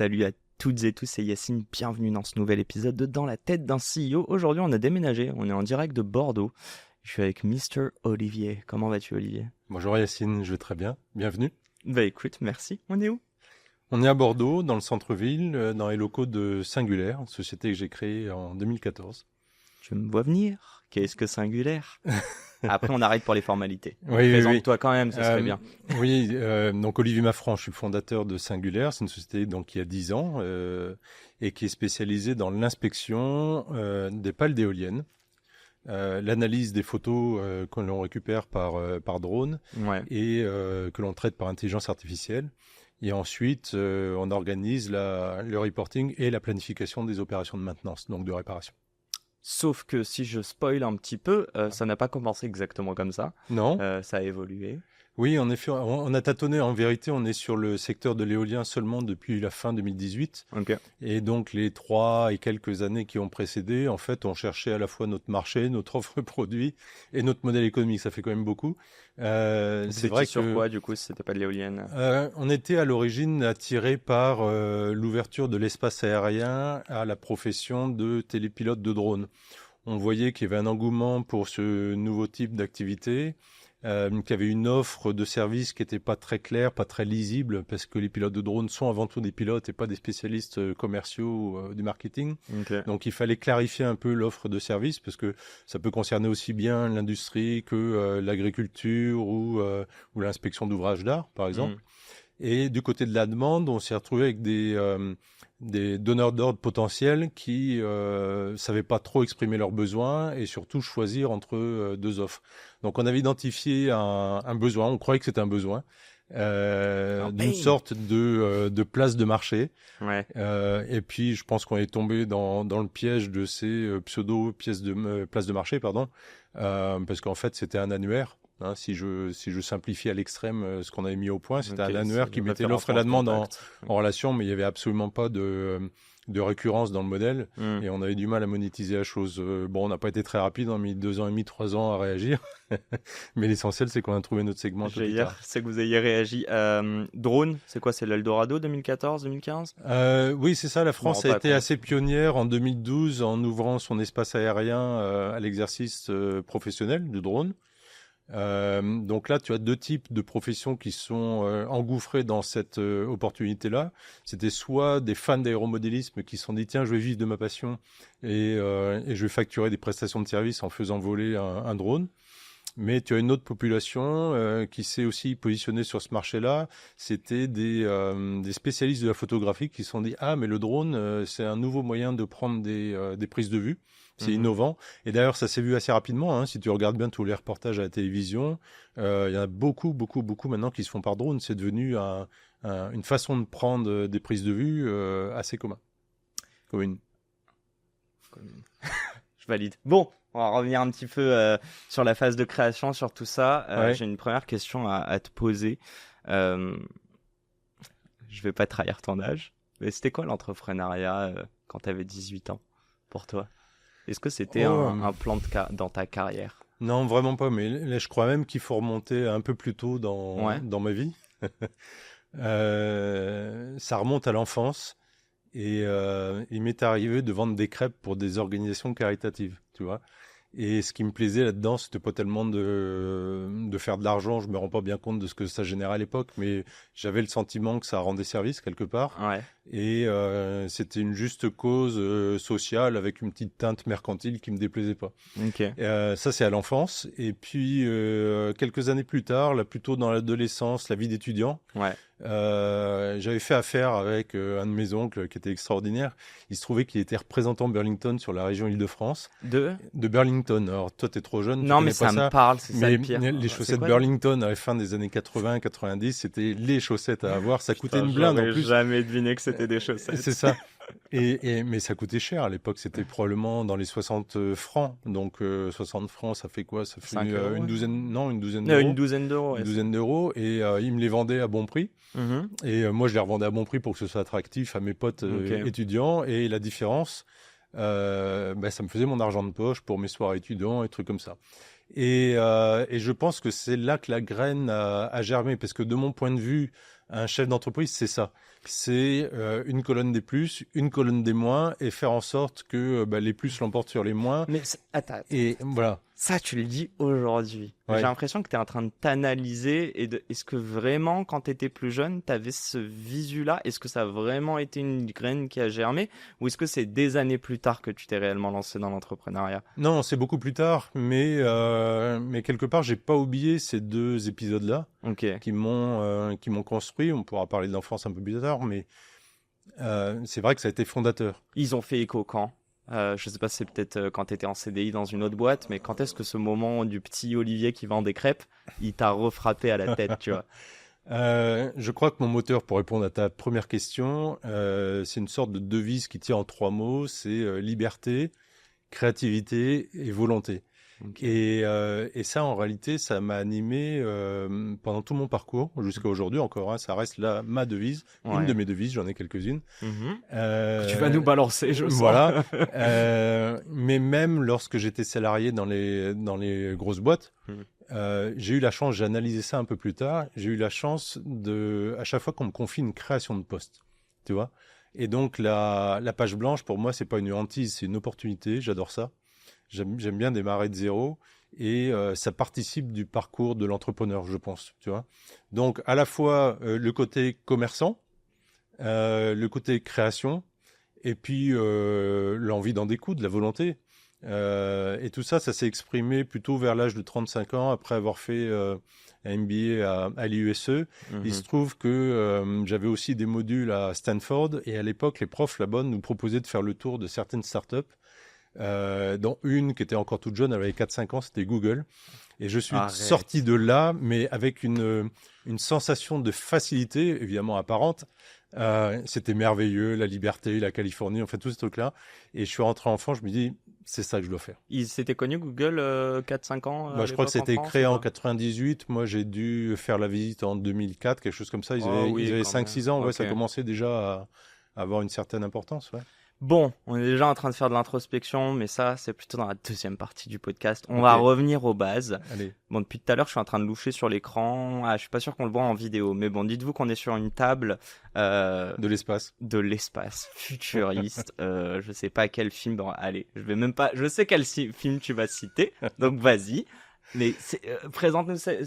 Salut à toutes et tous, c'est Yacine, bienvenue dans ce nouvel épisode de Dans la tête d'un CEO. Aujourd'hui on a déménagé, on est en direct de Bordeaux. Je suis avec Mr. Olivier. Comment vas-tu Olivier? Bonjour Yacine, je vais très bien. Bienvenue. Bah écoute, merci. On est où? On est à Bordeaux, dans le centre-ville, dans les locaux de Singular, une société que j'ai créée en 2014. Tu me vois venir? Qu'est-ce que Singular? Après on arrête pour les formalités. Oui. Présente-toi quand même, ça serait bien. Oui, donc Olivier Maffran, je suis le fondateur de Singular. C'est une société donc, qui a 10 ans et qui est spécialisée dans l'inspection des pales d'éoliennes. L'analyse des photos que l'on récupère par drone Ouais. et que l'on traite par intelligence artificielle. Et ensuite, on organise le reporting et la planification des opérations de maintenance, donc de réparation. Sauf que si je spoil un petit peu, ça n'a pas commencé exactement comme ça. Non? Ça a évolué. Oui, en effet, on a tâtonné. En vérité, on est sur le secteur de l'éolien seulement depuis la fin 2018. Ok. Et donc, les 3 et quelques années qui ont précédé, en fait, on cherchait à la fois notre marché, notre offre produit et notre modèle économique. Ça fait quand même beaucoup. C'est vrai sur quoi du coup si c'était pas de l'éolienne? On était à l'origine attiré par l'ouverture de l'espace aérien à la profession de télépilote de drone. On voyait qu'il y avait un engouement pour ce nouveau type d'activité. Qu'il y avait une offre de service qui n'était pas très claire, pas très lisible, parce que les pilotes de drones sont avant tout des pilotes et pas des spécialistes commerciaux du marketing. Ok. Donc il fallait clarifier un peu l'offre de service, parce que ça peut concerner aussi bien l'industrie que l'agriculture ou l'inspection d'ouvrages d'art, par exemple. Et du côté de la demande, on s'est retrouvé avec des donneurs d'ordre potentiels qui savaient pas trop exprimer leurs besoins et surtout choisir entre deux offres. Donc on avait identifié un besoin, on croyait que c'était un besoin, d'une sorte de place de marché. Ouais. Et puis je pense qu'on est tombé dans le piège de ces places de marché, pardon, parce qu'en fait c'était un annuaire. Hein, si je simplifie à l'extrême ce qu'on avait mis au point, c'était un annuaire qui mettait l'offre et la demande en relation, mais il n'y avait absolument pas de récurrence dans le modèle et on avait du mal à monétiser la chose. Bon, on n'a pas été très rapide, on a mis 2 ans et demi, 3 ans à réagir, mais l'essentiel c'est qu'on a trouvé notre segment. C'est que vous ayez réagi. Drone, c'est quoi? C'est l'Eldorado 2014-2015? Oui, c'est ça. La France a été assez pionnière en 2012 en ouvrant son espace aérien à l'exercice professionnel du drone. Donc là, tu as 2 types de professions qui sont engouffrées dans cette opportunité-là. C'était soit des fans d'aéromodélisme qui se sont dit tiens, je vais vivre de ma passion et je vais facturer des prestations de services en faisant voler un drone. Mais tu as une autre population qui s'est aussi positionnée sur ce marché-là. C'était des spécialistes de la photographie qui se sont dit ah mais le drone c'est un nouveau moyen de prendre des prises de vue. C'est innovant. Et d'ailleurs, ça s'est vu assez rapidement. Hein. Si tu regardes bien tous les reportages à la télévision, il y en a beaucoup maintenant qui se font par drone. C'est devenu une façon de prendre des prises de vue assez commune. Je valide. Bon, on va revenir un petit peu sur la phase de création, sur tout ça. Ouais. J'ai une première question à te poser. Je vais pas trahir ton âge, mais c'était quoi l'entrepreneuriat quand tu avais 18 ans pour toi? Est-ce que c'était un plan dans ta carrière? Non, vraiment pas. Mais là, je crois même qu'il faut remonter un peu plus tôt dans ma vie. Ça remonte à l'enfance. Et il m'est arrivé de vendre des crêpes pour des organisations caritatives, tu vois. Et ce qui me plaisait là-dedans, c'était pas tellement de faire de l'argent. Je me rends pas bien compte de ce que ça générait à l'époque, mais j'avais le sentiment que ça rendait service quelque part. Ouais. Et c'était une juste cause sociale avec une petite teinte mercantile qui me déplaisait pas. Ok. Ça, c'est à l'enfance. Et puis, quelques années plus tard, là, plutôt dans l'adolescence, la vie d'étudiant, Ouais. j'avais fait affaire avec un de mes oncles qui était extraordinaire. Il se trouvait qu'il était représentant Burlington sur la région Île-de-France. De Burlington. Alors, toi, t'es trop jeune. Non, mais ça me parle, c'est ça le pire. Les chaussettes Burlington à la fin des années 80-90, c'était les chaussettes à avoir. Ça coûtait une blinde en plus. J'aurais jamais deviné que c'était des chaussettes. C'est ça. Mais ça coûtait cher à l'époque, c'était probablement dans les 60 francs. Donc 60 francs, ça fait quoi? Ça fait une douzaine d'euros. Une douzaine d'euros. Une douzaine d'euros. Et ils me les vendaient à bon prix. Et moi, je les revendais à bon prix pour que ce soit attractif à mes potes étudiants. Et la différence, ça me faisait mon argent de poche pour mes soirs étudiants et trucs comme ça. Et je pense que c'est là que la graine a germé, parce que de mon point de vue, Un chef d'entreprise, c'est ça. C'est une colonne des plus, une colonne des moins, et faire en sorte que les plus l'emportent sur les moins. Mais attends. Et voilà. Ça, tu le dis aujourd'hui. Ouais. J'ai l'impression que tu es en train de t'analyser. Est-ce que vraiment, quand tu étais plus jeune, tu avais ce visu-là? Est-ce que ça a vraiment été une graine qui a germé? Ou est-ce que c'est des années plus tard que tu t'es réellement lancé dans l'entrepreneuriat? Non, c'est beaucoup plus tard, mais quelque part, j'ai pas oublié ces 2 épisodes-là qui m'ont construit. On pourra parler de l'enfance un peu plus tard, mais c'est vrai que ça a été fondateur. Ils ont fait écho quand? Je sais pas si c'est peut-être quand tu étais en CDI dans une autre boîte, mais quand est-ce que ce moment du petit Olivier qui vend des crêpes, il t'a refrappé à la tête, tu vois? Je crois que mon moteur, pour répondre à ta première question, c'est une sorte de devise qui tient en 3 mots, c'est liberté, créativité et volonté. Okay. Et ça, en réalité, ça m'a animé pendant tout mon parcours, jusqu'à aujourd'hui encore. Hein, ça reste là ma devise, une de mes devises, j'en ai quelques-unes. Tu vas nous balancer, je sens. Voilà. Mais même lorsque j'étais salarié dans les grosses boîtes, j'ai eu la chance, j'ai analysé ça un peu plus tard, j'ai eu la chance à chaque fois qu'on me confie une création de poste, tu vois. Et donc la page blanche, pour moi, c'est pas une hantise, c'est une opportunité, j'adore ça. J'aime bien démarrer de zéro et ça participe du parcours de l'entrepreneur, je pense, tu vois. Donc, à la fois le côté commerçant, le côté création et puis l'envie d'en découdre, la volonté. Et tout ça, ça s'est exprimé plutôt vers l'âge de 35 ans, après avoir fait un MBA à l'IUSE. Il se trouve que j'avais aussi des modules à Stanford et à l'époque, les profs là-bas nous proposaient de faire le tour de certaines startups. Dont une qui était encore toute jeune, elle avait 4-5 ans, c'était Google. Et je suis sorti de là, mais avec une sensation de facilité, évidemment apparente. C'était merveilleux, la liberté, la Californie, en fait, tous ces trucs-là. Et je suis rentré en France, je me dis, c'est ça que je dois faire. Ils s'étaient connus, Google, 4-5 ans je crois que c'était créé en 98. Moi, j'ai dû faire la visite en 2004, quelque chose comme ça. Ils avaient 5-6 ans. Ouais, ça commençait déjà à avoir une certaine importance, ouais. Bon, on est déjà en train de faire de l'introspection, mais ça, c'est plutôt dans la deuxième partie du podcast. On va revenir aux bases. Allez. Bon, depuis tout à l'heure, je suis en train de loucher sur l'écran. Je suis pas sûr qu'on le voit en vidéo, mais bon, dites-vous qu'on est sur une table de l'espace. De l'espace futuriste. Je sais pas quel film. Bon, allez, je sais quel film tu vas citer, donc vas-y. Mais présente-nous cette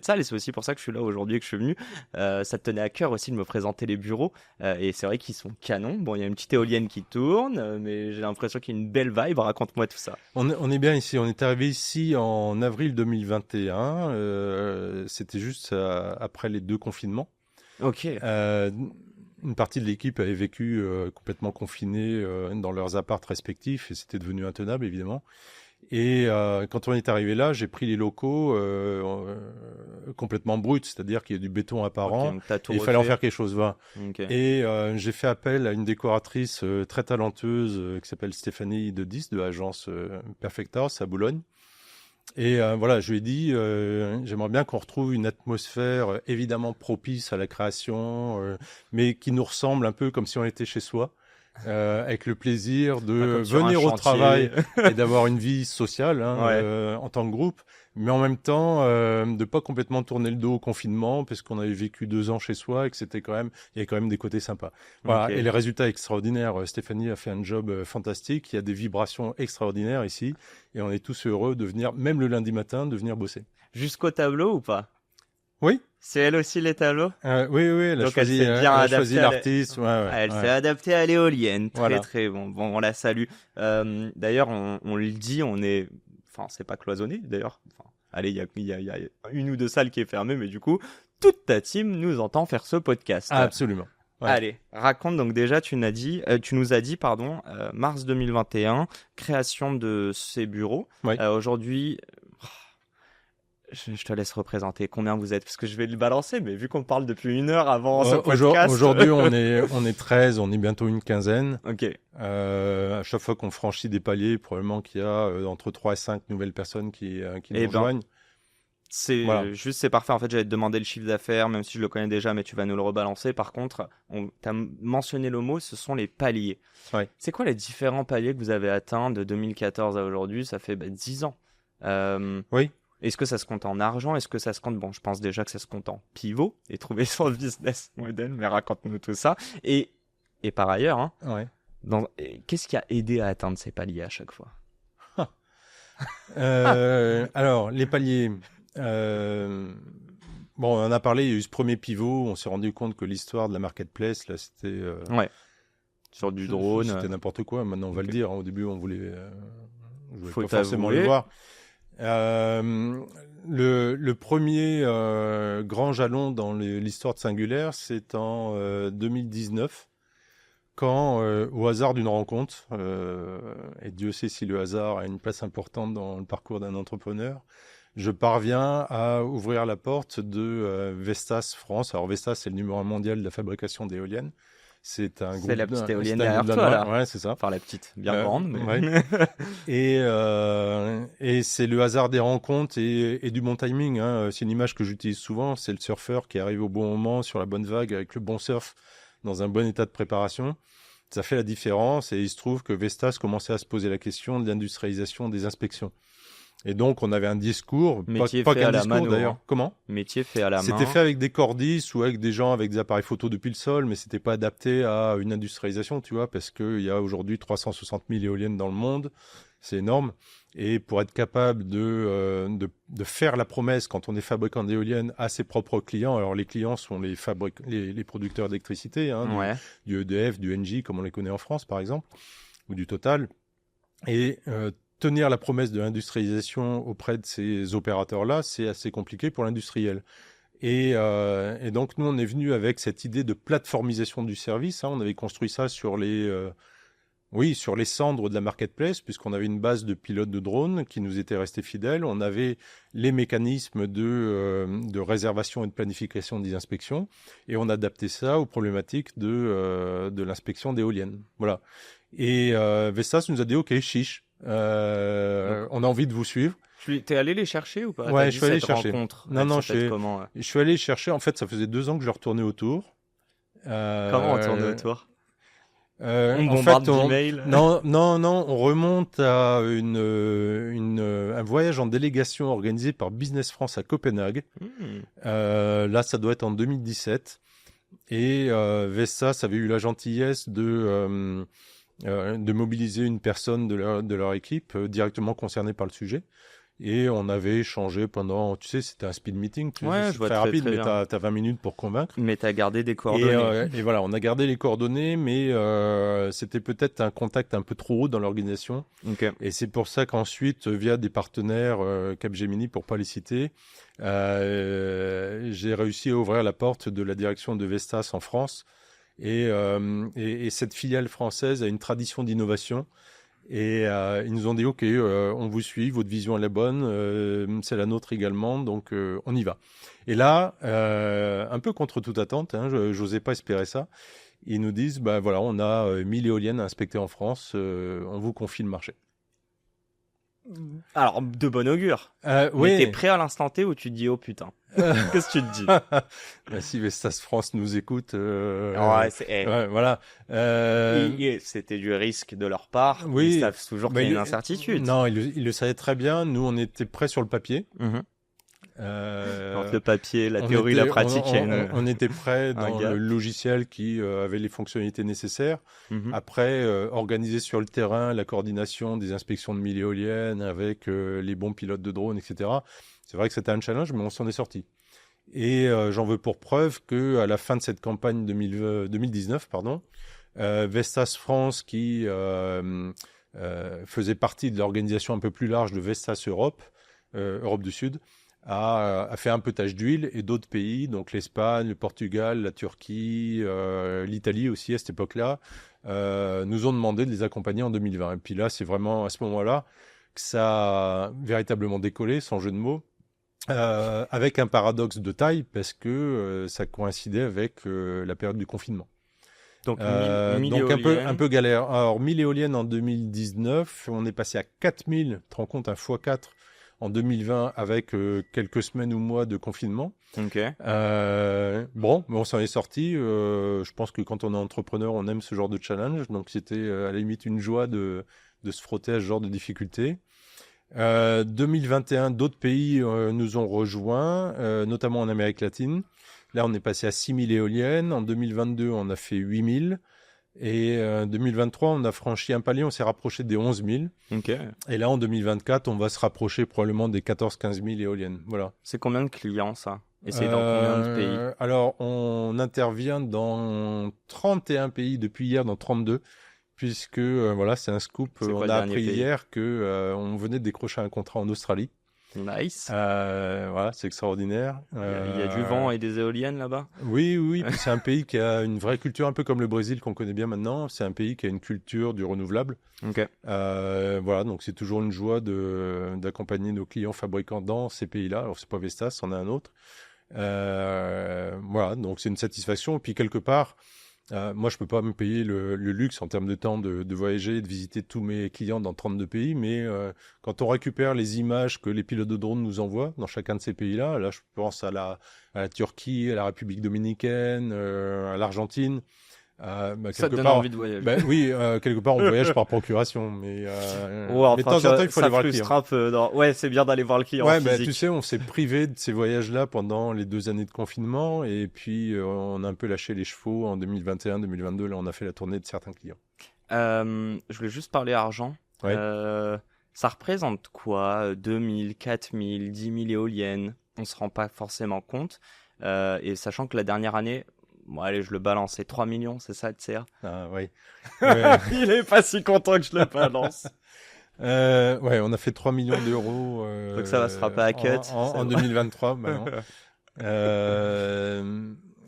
salle, et c'est aussi pour ça que je suis là aujourd'hui et que je suis venu. Ça te tenait à cœur aussi de me présenter les bureaux, et c'est vrai qu'ils sont canons. Bon, il y a une petite éolienne qui tourne, mais j'ai l'impression qu'il y a une belle vibe. Raconte-moi tout ça. On est bien ici. On est arrivé ici en avril 2021. C'était juste après les 2 confinements. Ok. Une partie de l'équipe avait vécu complètement confinée dans leurs apparts respectifs, et c'était devenu intenable, évidemment. Et quand on est arrivé là, j'ai pris les locaux complètement bruts, c'est-à-dire qu'il y a du béton apparent, et il fallait en faire quelque chose. Voilà. Okay. Et j'ai fait appel à une décoratrice très talentueuse qui s'appelle Stéphanie Dedis de l'agence Perfect House à Boulogne. Et voilà, je lui ai dit, j'aimerais bien qu'on retrouve une atmosphère évidemment propice à la création, mais qui nous ressemble un peu comme si on était chez soi. Avec le plaisir de venir au travail et d'avoir une vie sociale en tant que groupe, mais en même temps de pas complètement tourner le dos au confinement, parce qu'on avait vécu 2 ans chez soi et que il y avait quand même des côtés sympas. Voilà. Okay. Et les résultats extraordinaires. Stéphanie a fait un job fantastique. Il y a des vibrations extraordinaires ici, et on est tous heureux de venir, même le lundi matin, de venir bosser. Jusqu'au tableau ou pas? Oui. C'est elle aussi les tableaux? Oui, elle a choisi l'artiste. Elle s'est adaptée à l'éolienne. Très bon. Bon, on la salue. D'ailleurs, on le dit, c'est pas cloisonné d'ailleurs. Allez, il y a une ou 2 salles qui est fermée, mais du coup, toute ta team nous entend faire ce podcast. Absolument. Ouais. Allez, raconte donc déjà, tu nous as dit, mars 2021, création de ces bureaux. Oui. Aujourd'hui, je te laisse représenter combien vous êtes, parce que je vais le balancer, mais vu qu'on parle depuis 1 heure avant ce podcast. Aujourd'hui, on est 13, on est bientôt une quinzaine. Ok. À chaque fois qu'on franchit des paliers, probablement qu'il y a entre 3 et 5 nouvelles personnes qui nous rejoignent. C'est parfait. En fait, j'allais te demander le chiffre d'affaires, même si je le connais déjà, mais tu vas nous le rebalancer. Par contre, tu as mentionné le mot, ce sont les paliers. Ouais. C'est quoi les différents paliers que vous avez atteints de 2014 à aujourd'hui? Ça fait 10 ans. Oui. Est-ce que ça se compte en argent? Est-ce que ça se compte... Bon, je pense déjà que ça se compte en pivot et trouver son business model, mais raconte-nous tout ça. Et par ailleurs, hein, Ouais. qu'est-ce qui a aidé à atteindre ces paliers à chaque fois? Alors, les paliers... Bon, on en a parlé, il y a eu ce premier pivot, on s'est rendu compte que l'histoire de la marketplace, là, c'était... Ouais. Sur du drone. C'était n'importe quoi, maintenant on va le dire. Au début, on voulait... je voulais Faut pas forcément le voir. Le premier grand jalon dans l'histoire de Singular, c'est en 2019, quand, au hasard d'une rencontre, et Dieu sait si le hasard a une place importante dans le parcours d'un entrepreneur, je parviens à ouvrir la porte de Vestas France. Alors Vestas, c'est le numéro 1 mondial de la fabrication d'éoliennes. C'est un groupe. C'est la petite éolienne derrière toi, là. Ouais, c'est ça. Enfin, la petite, bien grande. Mais... Ouais. Et c'est le hasard des rencontres et du bon timing. Hein. C'est une image que j'utilise souvent. C'est le surfeur qui arrive au bon moment, sur la bonne vague, avec le bon surf, dans un bon état de préparation. Ça fait la différence. Et il se trouve que Vestas commençait à se poser la question de l'industrialisation des inspections. Et donc, on avait un discours, métier pas fait qu'un à la discours mano, d'ailleurs. hein. Comment? Métier fait à la main. C'était fait avec des cordistes ou avec des gens avec des appareils photo depuis le sol, mais c'était pas adapté à une industrialisation, tu vois, parce qu'il y a aujourd'hui 360 000 éoliennes dans le monde. C'est énorme. Et pour être capable de faire la promesse, quand on est fabricant d'éoliennes, à ses propres clients, alors les clients sont les producteurs d'électricité, hein, Ouais. du EDF, du Engie, comme on les connaît en France, par exemple, ou du Total. Et tenir la promesse de l'industrialisation auprès de ces opérateurs-là, c'est assez compliqué pour l'industriel. Et donc, nous, on est venu avec cette idée de plateformisation du service. Hein. On avait construit ça sur sur les cendres de la marketplace, puisqu'on avait une base de pilotes de drones qui nous étaient restés fidèles. On avait les mécanismes de réservation et de planification des inspections. Et on adaptait ça aux problématiques de l'inspection d'éoliennes. Voilà. Et Vestas nous a dit, OK, chiche. On a envie de vous suivre. T'es allé les chercher ou pas? Ouais, je suis allé chercher. Non, je suis allé chercher. En fait, ça faisait 2 ans que je leur tournais autour. Comment on tournait autour? On en bombarde fait, d'emails. Non, on remonte à un voyage en délégation organisé par Business France à Copenhague. Là, ça doit être en 2017. Et Vestas avait eu la gentillesse de mobiliser une personne de leur équipe directement concernée par le sujet. Et on avait échangé pendant, tu sais, c'était un speed meeting. Ouais, je vois très rapide, très mais t'as 20 minutes pour convaincre. Mais t'as gardé des coordonnées. Et voilà, on a gardé les coordonnées, mais c'était peut-être un contact un peu trop haut dans l'organisation. Okay. Et c'est pour ça qu'ensuite, via des partenaires, Capgemini pour pas les citer, j'ai réussi à ouvrir la porte de la direction de Vestas en France. Et cette filiale française a une tradition d'innovation. Et ils nous ont dit, OK, on vous suit, votre vision elle est bonne, c'est la nôtre également, donc on y va. Et là, un peu contre toute attente, hein, j'osais pas espérer ça, ils nous disent, bah voilà, on a 1000 éoliennes à inspecter en France, on vous confie le marché. Alors, de bon augure. Oui. Mais t'es prêt à l'instant T où tu te dis, oh putain, qu'est-ce que tu te dis? Bah, si Vestas France nous écoute, ouais, voilà. C'était du risque de leur part. Oui. Ils savent toujours qu'il y a une incertitude. Non, ils le savaient très bien. Nous, on était prêts sur le papier. Entre le papier, la théorie, la pratique. On était prêts dans le logiciel qui avait les fonctionnalités nécessaires. Après, organiser sur le terrain la coordination des inspections de 1000 éoliennes avec les bons pilotes de drones, etc. C'est vrai que c'était un challenge, mais on s'en est sorti. Et j'en veux pour preuve que à la fin de cette campagne 2019, Vestas France, qui faisait partie de l'organisation un peu plus large de Vestas Europe, Europe du Sud, a fait un peu tache d'huile, et d'autres pays, donc l'Espagne, le Portugal, la Turquie, l'Italie aussi à cette époque-là, nous ont demandé de les accompagner en 2020. Et puis là, c'est vraiment à ce moment-là que ça a véritablement décollé, sans jeu de mots, avec un paradoxe de taille, parce que ça coïncidait avec la période du confinement. Donc, donc un peu galère. Alors, 1000 éoliennes en 2019, on est passé à 4000, tu te rends compte, un x4 en 2020 avec quelques semaines ou mois de confinement. Okay. Bon, mais on s'en est sorti. Je pense que quand on est entrepreneur, on aime ce genre de challenge. Donc, c'était à la limite une joie de se frotter à ce genre de difficultés. 2021, d'autres pays nous ont rejoints, notamment en Amérique latine. Là, on est passé à 6000 éoliennes. En 2022, on a fait 8000. Et 2023, on a franchi un palier, on s'est rapproché des 11 000. Okay. Et là, en 2024, on va se rapprocher probablement des 14-15 000 éoliennes. Voilà. C'est combien de clients, ça? Et c'est dans combien de pays? Alors, on intervient dans 31 pays depuis hier, dans 32. Puisque, voilà, c'est un scoop. On a appris hier qu'on venait de décrocher un contrat en Australie. Nice. Voilà, c'est extraordinaire. Il y a du vent et des éoliennes là-bas? Oui. Puis c'est un pays qui a une vraie culture, un peu comme le Brésil qu'on connaît bien maintenant. C'est un pays qui a une culture du renouvelable. Okay. Voilà, donc c'est toujours une joie d'accompagner nos clients fabricants dans ces pays-là. Alors c'est pas Vestas, c'en a un autre. Voilà, donc c'est une satisfaction. Et puis quelque part, moi, je peux pas me payer le luxe en termes de temps de voyager et de visiter tous mes clients dans 32 pays, mais quand on récupère les images que les pilotes de drones nous envoient dans chacun de ces pays-là, là, je pense à la Turquie, à la République dominicaine, à l'Argentine. Ça te donne envie de voyager. Oui, quelque part on voyage par procuration, mais enfin, de temps en temps il faut aller voir le client. Ouais, c'est bien d'aller voir le client. Ouais, tu sais, on s'est privé de ces voyages-là pendant les 2 années de confinement, et puis on a un peu lâché les chevaux en 2021, 2022. Là, on a fait la tournée de certains clients. Je voulais juste parler argent. Ouais. Ça représente quoi? 2000, 4000, 10 000 éoliennes? On se rend pas forcément compte. Et sachant que la dernière année, bon, allez, je le balance, c'est 3 millions, c'est ça, TCR? Ah, oui. Il est pas si content que je le balance. Ouais, on a fait 3 millions d'euros. Donc ça sera pas à cut. En 2023, bah non.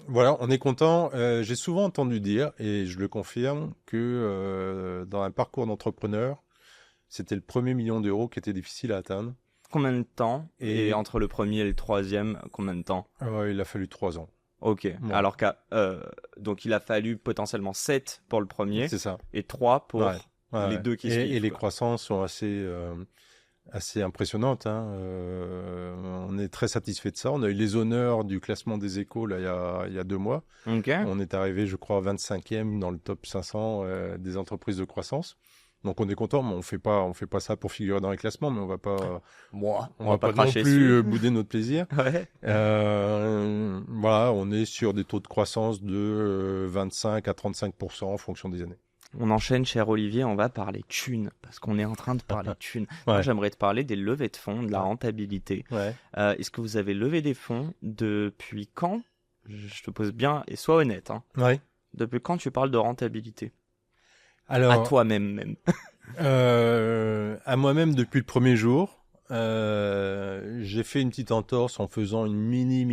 Voilà, on est content. J'ai souvent entendu dire, et je le confirme, que dans un parcours d'entrepreneur, c'était le premier million d'euros qui était difficile à atteindre. Combien de temps? Et entre le premier et le troisième, combien de temps? Il a fallu 3 ans. Ok, ouais. Alors donc il a fallu potentiellement 7 pour le premier. C'est ça. Et 3 pour les deux qui suivent. Et les croissances sont assez impressionnantes. Hein. On est très satisfait de ça. On a eu les honneurs du classement des échos là, il y a 2 mois. Okay. On est arrivé, je crois, 25e dans le top 500 des entreprises de croissance. Donc on est content, mais on fait pas ça pour figurer dans les classements, mais on va pas non plus bouder notre plaisir. Ouais. Voilà, on est sur des taux de croissance de 25 à 35% en fonction des années. On enchaîne, cher Olivier, on va parler thunes, parce qu'on est en train de parler thunes. Ouais. Moi, j'aimerais te parler des levées de fonds, de la rentabilité. Ouais. Est-ce que vous avez levé des fonds depuis quand? Je te pose bien, et sois honnête. Hein. Ouais. Depuis quand tu parles de rentabilité? Alors, à toi-même même. À moi-même depuis le premier jour. J'ai fait une petite entorse en faisant une mini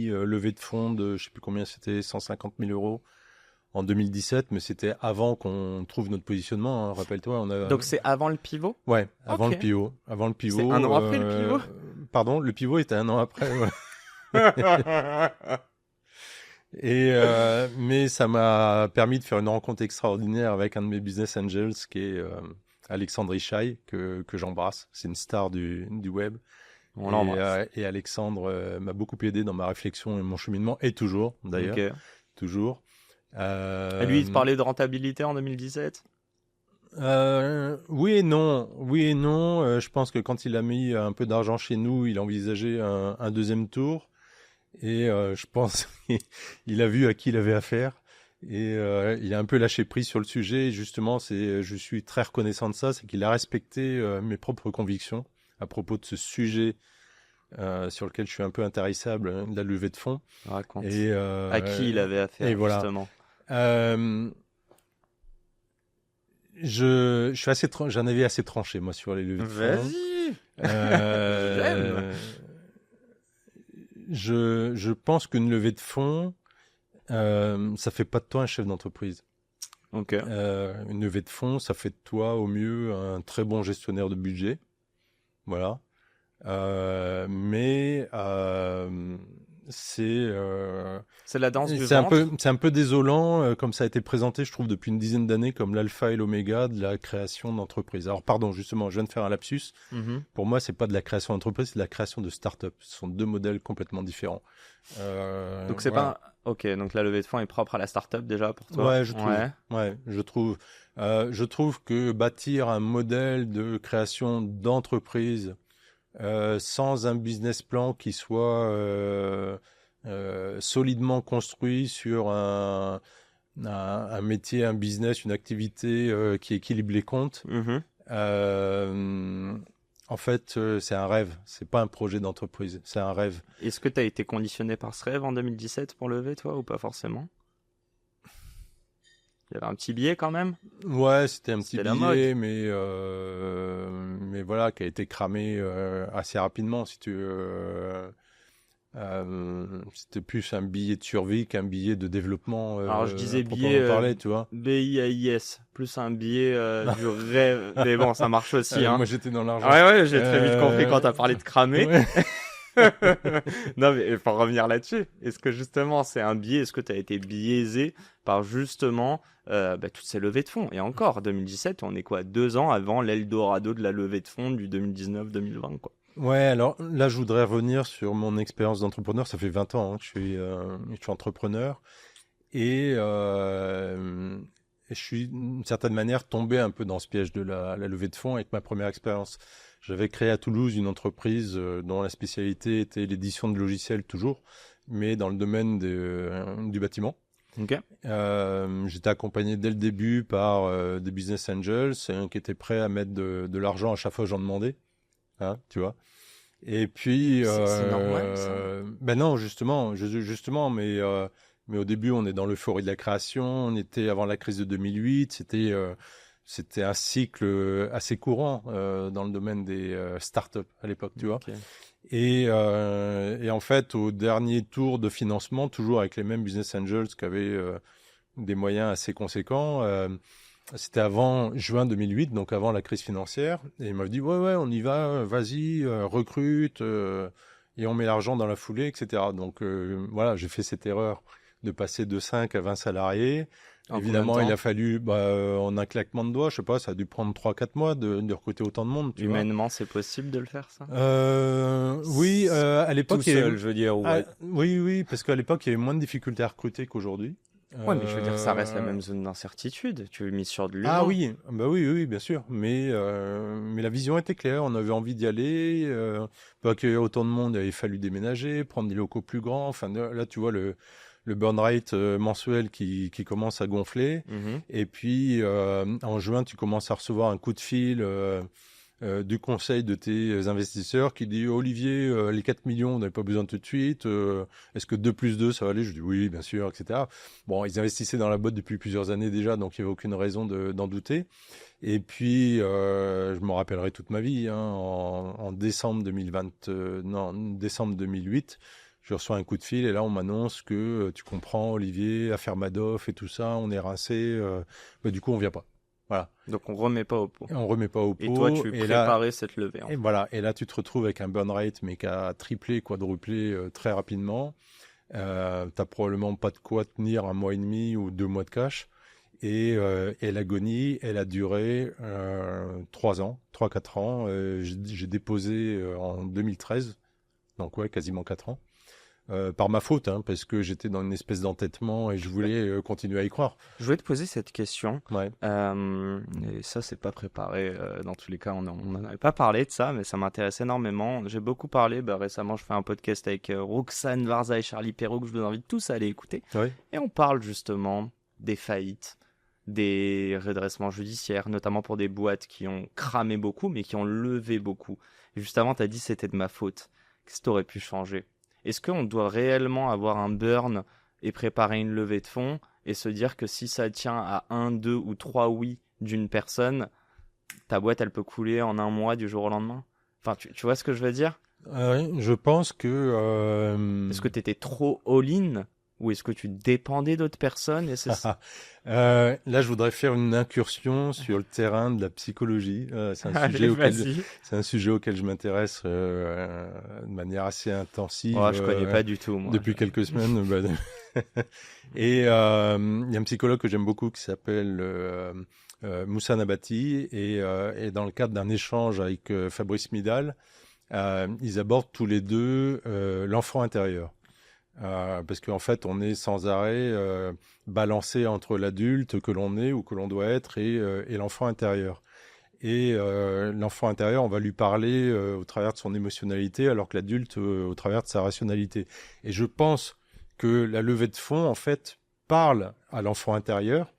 levée de fonds de, je sais plus combien c'était, 150 000 euros en 2017, mais c'était avant qu'on trouve notre positionnement. Hein, rappelle-toi, Donc c'est avant le pivot? Ouais, avant le pivot. Avant le pivot. C'est un an après le pivot? Pardon, le pivot était un an après. Ouais. Mais ça m'a permis de faire une rencontre extraordinaire avec un de mes business angels qui est Alexandre Ishaï, que j'embrasse. C'est une star du web. On l'embrasse. Et Alexandre m'a beaucoup aidé dans ma réflexion et mon cheminement, et toujours d'ailleurs. Okay. Toujours. Et lui, il te parlait de rentabilité en 2017? Oui et non. Je pense que quand il a mis un peu d'argent chez nous, il a envisagé un deuxième tour. Et je pense qu'il a vu à qui il avait affaire. Et il a un peu lâché prise sur le sujet. Et justement, je suis très reconnaissant de ça. C'est qu'il a respecté mes propres convictions à propos de ce sujet sur lequel je suis un peu intarissable, de la levée de fonds. Raconte. Et, à qui il avait affaire, et voilà. justement. Je suis j'en avais assez tranché, moi, sur les levées de fonds. Vas-y. J'aime. Je pense qu'une levée de fonds, ça fait pas de toi un chef d'entreprise. Okay. Une levée de fonds, ça fait de toi au mieux un très bon gestionnaire de budget. Voilà. Mais c'est la danse du ventre. C'est un peu désolant, comme ça a été présenté, je trouve, depuis une dizaine d'années, comme l'alpha et l'oméga de la création d'entreprise. Alors, pardon, justement, je viens de faire un lapsus. Mm-hmm. Pour moi, c'est pas de la création d'entreprise, c'est de la création de start-up. Ce sont 2 modèles complètement différents. Donc, c'est pas Ok, donc la levée de fonds est propre à la startup déjà pour toi? Ouais, je trouve. Ouais, je trouve. Je trouve que bâtir un modèle de création d'entreprise sans un business plan qui soit solidement construit sur un métier, un business, une activité qui équilibre les comptes. Mhm. En fait, c'est un rêve. C'est pas un projet d'entreprise. C'est un rêve. Est-ce que tu as été conditionné par ce rêve en 2017 pour lever, toi, ou pas forcément? Il y avait un petit billet quand même? Ouais, c'était un petit C'était la mode. billet, mais voilà, qui a été cramé assez rapidement, si tu veux. C'était plus un billet de survie qu'un billet de développement Alors je à disais proprement billet parler, tu vois. BIAIS, plus un billet du rêve. Mais bon, ça marche aussi, hein. Moi, j'étais dans l'argent. Ouais, j'ai très vite compris quand t'as parlé de cramer. Ouais. Non, mais pour revenir là-dessus, est-ce que justement c'est un biais, est-ce que tu as été biaisé par justement toutes ces levées de fonds? Et encore, 2017, on est quoi, 2 ans avant l'Eldorado de la levée de fonds du 2019-2020, quoi. Ouais, alors là, je voudrais revenir sur mon expérience d'entrepreneur. Ça fait 20 ans que je suis entrepreneur et je suis d'une certaine manière tombé un peu dans ce piège de la levée de fonds avec ma première expérience. J'avais créé à Toulouse une entreprise dont la spécialité était l'édition de logiciels toujours, mais dans le domaine du bâtiment. Ok. J'étais accompagné dès le début par des business angels qui étaient prêts à mettre de l'argent à chaque fois que j'en demandais. Hein, tu vois. Et puis, C'est normal, ça. ben non, justement, mais au début, on est dans l'euphorie de la création. On était avant la crise de 2008. C'était un cycle assez courant dans le domaine des startups à l'époque, tu vois. Ok. Et en fait, au dernier tour de financement, toujours avec les mêmes business angels qui avaient des moyens assez conséquents. C'était avant juin 2008, donc avant la crise financière. Et il m'a dit, ouais, on y va, vas-y, recrute, et on met l'argent dans la foulée, etc. Donc voilà, j'ai fait cette erreur de passer de 5 à 20 salariés. En Évidemment, combien de il temps? a fallu, en un claquement de doigts, je sais pas, ça a dû prendre 3-4 mois de recruter autant de monde, tu vois. Humainement, c'est possible de le faire, ça? Oui, à l'époque, Tout seul, je veux dire. Ouais. oui, parce qu'à l'époque, il y avait moins de difficultés à recruter qu'aujourd'hui. Ouais, mais je veux dire, ça reste la même zone d'incertitude. Tu mises sur de l'humain. Ah oui, bah oui, bien sûr. Mais la vision était claire. On avait envie d'y aller. Pour accueillir autant de monde, il avait fallu déménager, prendre des locaux plus grands. Enfin, là, tu vois le burn rate mensuel qui commence à gonfler. Mhm. Et puis, en juin, tu commences à recevoir un coup de fil du conseil de tes investisseurs qui dit Olivier, les 4 millions, on n'avait pas besoin tout de suite. Est-ce que 2 plus 2, ça va aller? Je dis oui, bien sûr, etc. Bon, ils investissaient dans la boîte depuis plusieurs années déjà, donc il n'y avait aucune raison d'en douter. Et puis, je m'en rappellerai toute ma vie. Hein, en décembre décembre 2008, je reçois un coup de fil et là, on m'annonce que tu comprends, Olivier, affaire Madoff et tout ça, on est rincé. Du coup, on vient pas. Voilà. Donc on remet pas au pot. On remet pas au pot. Et toi, tu et préparais cette levée. et voilà. Et là, tu te retrouves avec un burn rate, mais qui a triplé, quadruplé très rapidement. T'as probablement pas de quoi tenir un mois et demi ou 2 mois de cash. Et l'agonie, elle a duré 3 ans, 3-4 ans. J'ai déposé en 2013, donc ouais, quasiment 4 ans. Par ma faute, hein, parce que j'étais dans une espèce d'entêtement et je voulais continuer à y croire. Je voulais te poser cette question. Ouais. Et ça, c'est pas préparé. Dans tous les cas, on n'en avait pas parlé de ça, mais ça m'intéresse énormément. J'ai beaucoup parlé. Récemment, je fais un podcast avec Roxane Varza et Charlie Perrault que je vous invite tous à aller écouter. Ouais. Et on parle justement des faillites, des redressements judiciaires, notamment pour des boîtes qui ont cramé beaucoup, mais qui ont levé beaucoup. Et juste avant, tu as dit que c'était de ma faute. Qu'est-ce que tu aurais pu changer? Est-ce qu'on doit réellement avoir un burn et préparer une levée de fonds et se dire que si ça tient à 1, 2 ou 3 oui d'une personne, ta boîte, elle peut couler en un mois du jour au lendemain? Enfin, tu vois ce que je veux dire? Je pense que... Est-ce que tu étais trop all-in ou est-ce que tu dépendais d'autres personnes et là, je voudrais faire une incursion sur le terrain de la psychologie. C'est un sujet auquel je m'intéresse de manière assez intensive. Je connais pas du tout, moi. Depuis quelques semaines. Et il y a un psychologue que j'aime beaucoup qui s'appelle Moussa Nabati. Et dans le cadre d'un échange avec Fabrice Midal, ils abordent tous les deux l'enfant intérieur. Parce qu'en fait, on est sans arrêt balancé entre l'adulte que l'on est ou que l'on doit être et l'enfant intérieur. Et l'enfant intérieur, on va lui parler au travers de son émotionnalité, alors que l'adulte au travers de sa rationalité. Et je pense que la levée de fonds, en fait, parle à l'enfant intérieur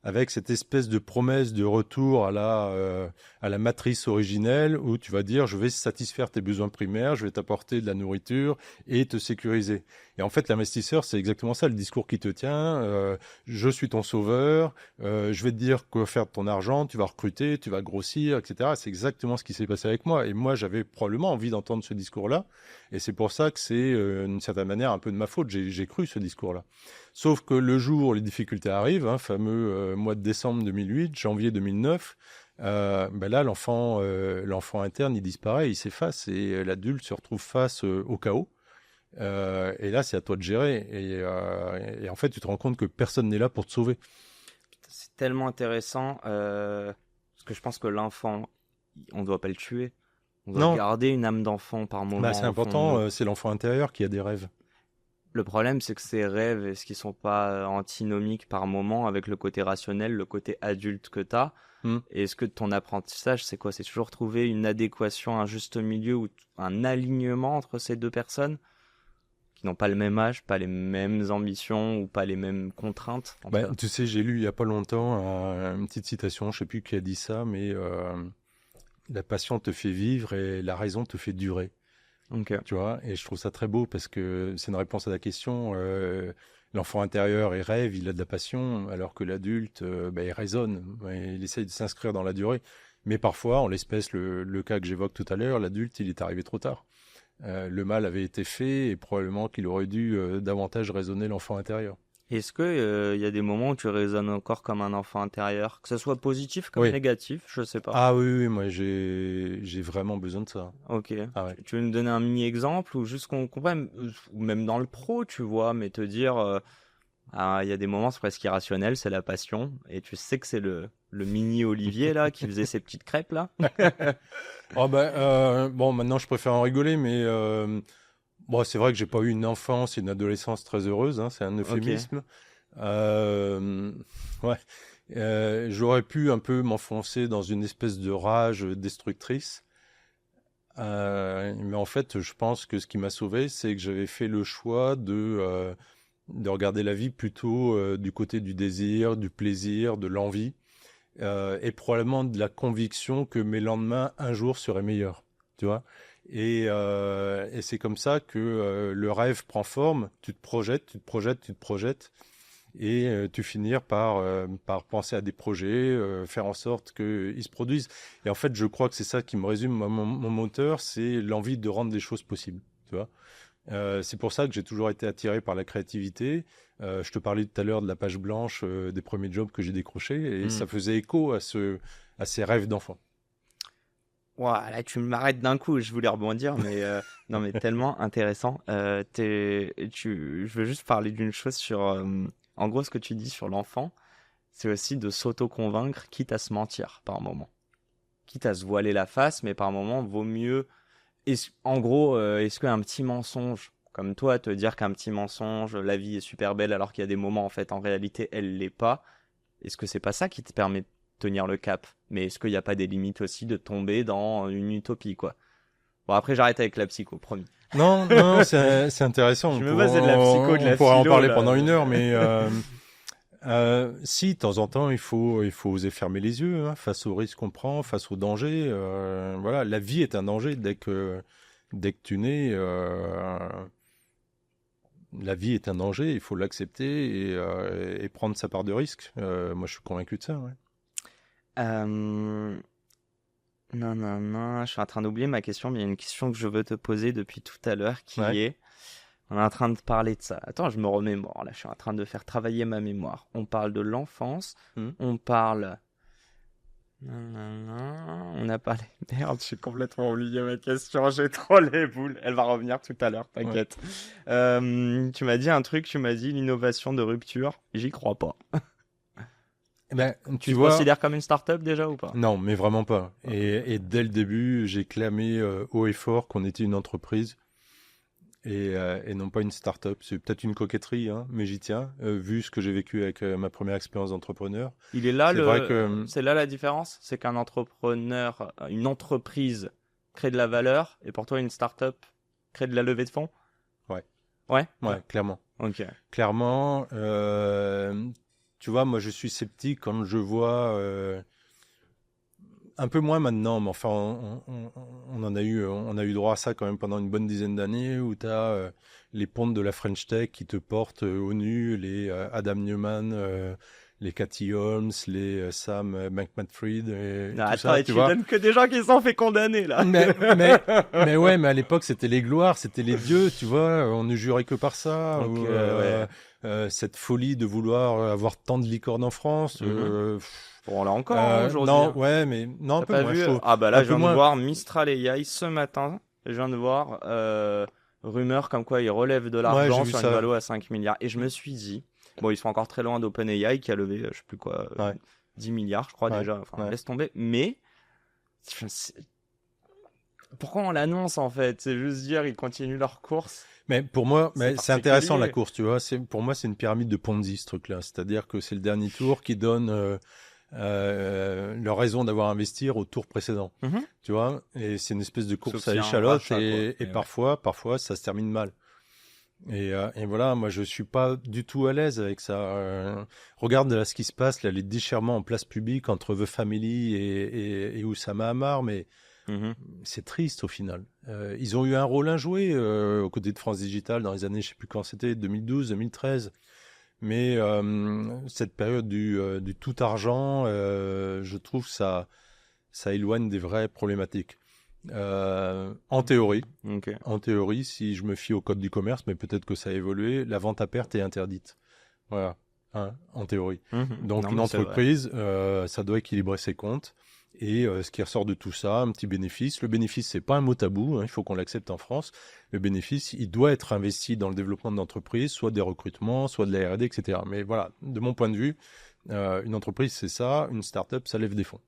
avec cette espèce de promesse de retour à la matrice originelle où tu vas dire je vais satisfaire tes besoins primaires, je vais t'apporter de la nourriture et te sécuriser. Et en fait, l'investisseur, c'est exactement ça, le discours qui te tient. Je suis ton sauveur, je vais te dire quoi faire de ton argent, tu vas recruter, tu vas grossir, etc. C'est exactement ce qui s'est passé avec moi. Et moi, j'avais probablement envie d'entendre ce discours-là. Et c'est pour ça que c'est, d'une certaine manière, un peu de ma faute. J'ai cru ce discours-là. Sauf que le jour où les difficultés arrivent, fameux mois de décembre 2008, janvier 2009, ben là, l'enfant interne, il disparaît, il s'efface et l'adulte se retrouve face au chaos. Et là, c'est à toi de gérer. Et en fait, tu te rends compte que personne n'est là pour te sauver. C'est tellement intéressant parce que je pense que l'enfant, on ne doit pas le tuer. On doit garder une âme d'enfant par moment. Bah, c'est important, c'est l'enfant intérieur qui a des rêves. Le problème, c'est que ces rêves, est-ce qu'ils sont pas antinomiques par moment avec le côté rationnel, le côté adulte que tu as Et est-ce que ton apprentissage, c'est quoi? C'est toujours trouver une adéquation, un juste milieu ou un alignement entre ces deux personnes qui n'ont pas le même âge, pas les mêmes ambitions ou pas les mêmes contraintes? Bah, tu sais, j'ai lu il y a pas longtemps une petite citation, je sais plus qui a dit ça, mais la passion te fait vivre et la raison te fait durer. Okay. Tu vois, et je trouve ça très beau parce que c'est une réponse à la question. L'enfant intérieur, il rêve, il a de la passion, alors que l'adulte, il raisonne, il essaye de s'inscrire dans la durée. Mais parfois, en l'espèce, le cas que j'évoque tout à l'heure, l'adulte, il est arrivé trop tard. Le mal avait été fait et probablement qu'il aurait dû davantage raisonner l'enfant intérieur. Est-ce que y a des moments où tu raisonnes encore comme un enfant intérieur, que ce soit positif comme négatif, je sais pas. Ah oui, moi j'ai vraiment besoin de ça. Ok. Ah ouais. Tu veux nous donner un mini exemple ou juste qu'on comprenne, ou même dans le pro, tu vois, mais te dire, il y a des moments c'est presque irrationnel, c'est la passion, et tu sais que c'est le mini Olivier là qui faisait ses petites crêpes là. Bon, maintenant je préfère en rigoler, mais bon, c'est vrai que j'ai pas eu une enfance et une adolescence très heureuse, c'est un euphémisme. Ouais. J'aurais pu un peu m'enfoncer dans une espèce de rage destructrice. Mais en fait, je pense que ce qui m'a sauvé, c'est que j'avais fait le choix de regarder la vie plutôt du côté du désir, du plaisir, de l'envie, et probablement de la conviction que mes lendemains, un jour, seraient meilleurs. Tu vois ? Et c'est comme ça que le rêve prend forme. Tu te projettes. Et tu finis par penser à des projets, faire en sorte qu'ils se produisent. Et en fait, je crois que c'est ça qui me résume mon moteur, c'est l'envie de rendre les choses possibles. Tu vois, c'est pour ça que j'ai toujours été attiré par la créativité. Je te parlais tout à l'heure de la page blanche des premiers jobs que j'ai décrochés, et ça faisait écho à ces rêves d'enfant. Ouah, là, tu m'arrêtes d'un coup. Je voulais rebondir, mais non, mais tellement intéressant. Je veux juste parler d'une chose sur. En gros, ce que tu dis sur l'enfant, c'est aussi de s'auto-convaincre, quitte à se mentir par moment. Quitte à se voiler la face, mais par moment, vaut mieux. En gros, est-ce qu'un petit mensonge, comme toi, te dire qu'un petit mensonge, la vie est super belle, alors qu'il y a des moments, en fait, en réalité, elle l'est pas. Est-ce que c'est pas ça qui te permet de tenir le cap? Mais est-ce qu'il n'y a pas des limites aussi de tomber dans une utopie, quoi? Bon, après, j'arrête avec la psycho, promis. Non, c'est intéressant. Je me base de la psycho, de la on pourrait en parler là. pendant une heure, mais si, de temps en temps, il faut oser fermer les yeux face aux risques qu'on prend, face aux dangers. Voilà, la vie est un danger dès que tu nais. La vie est un danger, il faut l'accepter et prendre sa part de risque. Moi, je suis convaincu de ça. Ouais. Non, je suis en train d'oublier ma question, mais il y a une question que je veux te poser depuis tout à l'heure qui est... On est en train de parler de ça. Attends, je me remémore. Là, je suis en train de faire travailler ma mémoire. On parle de l'enfance. On parle... On a parlé... Merde, j'ai complètement oublié ma question. J'ai trop les boules. Elle va revenir tout à l'heure, t'inquiète. Ouais. Tu m'as dit un truc, tu m'as dit l'innovation de rupture. J'y crois pas. Tu te considères comme une start-up déjà ou pas? Non, mais vraiment pas. Okay. Et dès le début, j'ai clamé haut et fort qu'on était une entreprise. et non pas une start-up. C'est peut-être une coquetterie, hein, mais j'y tiens, vu ce que j'ai vécu avec ma première expérience d'entrepreneur. Il est là c'est là la différence, c'est qu'un entrepreneur, une entreprise crée de la valeur, et pour toi une start-up crée de la levée de fonds. Ouais, clairement. Ok. Clairement, tu vois, moi je suis sceptique quand je vois un peu moins maintenant, mais enfin on a eu droit à ça quand même pendant une bonne dizaine d'années, où tu as les pontes de la French Tech qui te portent au nu, les Adam Neumann, les Cathy Holmes, les Sam Bankman-Fried et tout Attends, ça, tu donnes que des gens qui sont fait condamner là. Mais ouais, mais à l'époque c'était les gloires, c'était les dieux, tu vois, on ne jurait que par ça. Cette folie de vouloir avoir tant de licornes en France. Bon, on l'a encore aujourd'hui. Non, ouais, mais non, un peu moins chaud. Ah bah là, je viens de voir Mistral AI ce matin. Je viens de voir rumeur comme quoi ils relèvent de l'argent sur une valo à 5 milliards. Et je me suis dit, bon, ils sont encore très loin d'OpenAI qui a levé, je sais plus quoi, 10 milliards, je crois déjà. Enfin, laisse tomber. Mais pourquoi on l'annonce en fait? C'est juste dire ils continuent leur course. Mais pour moi, c'est intéressant la course, tu vois. Pour moi, c'est une pyramide de Ponzi ce truc-là. C'est-à-dire que c'est le dernier tour qui donne leur raison d'avoir investi au tour précédent, tu vois. Et c'est une espèce de course à l'échalote et parfois ça se termine mal. Et voilà, moi je suis pas du tout à l'aise avec ça. Regarde là ce qui se passe, là, les déchirements en place publique entre The Family et Oussama Ammar, mais c'est triste au final. Ils ont eu un rôle à jouer aux côtés de France Digital dans les années, je sais plus quand c'était, 2012, 2013. Mais cette période du tout argent, je trouve ça éloigne des vraies problématiques. En théorie, si je me fie au code du commerce, mais peut-être que ça a évolué, la vente à perte est interdite. Voilà, hein, en théorie. Donc une entreprise, ça doit équilibrer ses comptes. Et ce qui ressort de tout ça, un petit bénéfice. Le bénéfice, c'est pas un mot tabou, hein, il faut qu'on l'accepte en France. Le bénéfice, il doit être investi dans le développement de l'entreprise, soit des recrutements, soit de la R&D, etc. Mais voilà, de mon point de vue, une entreprise, c'est ça. Une start-up, ça lève des fonds.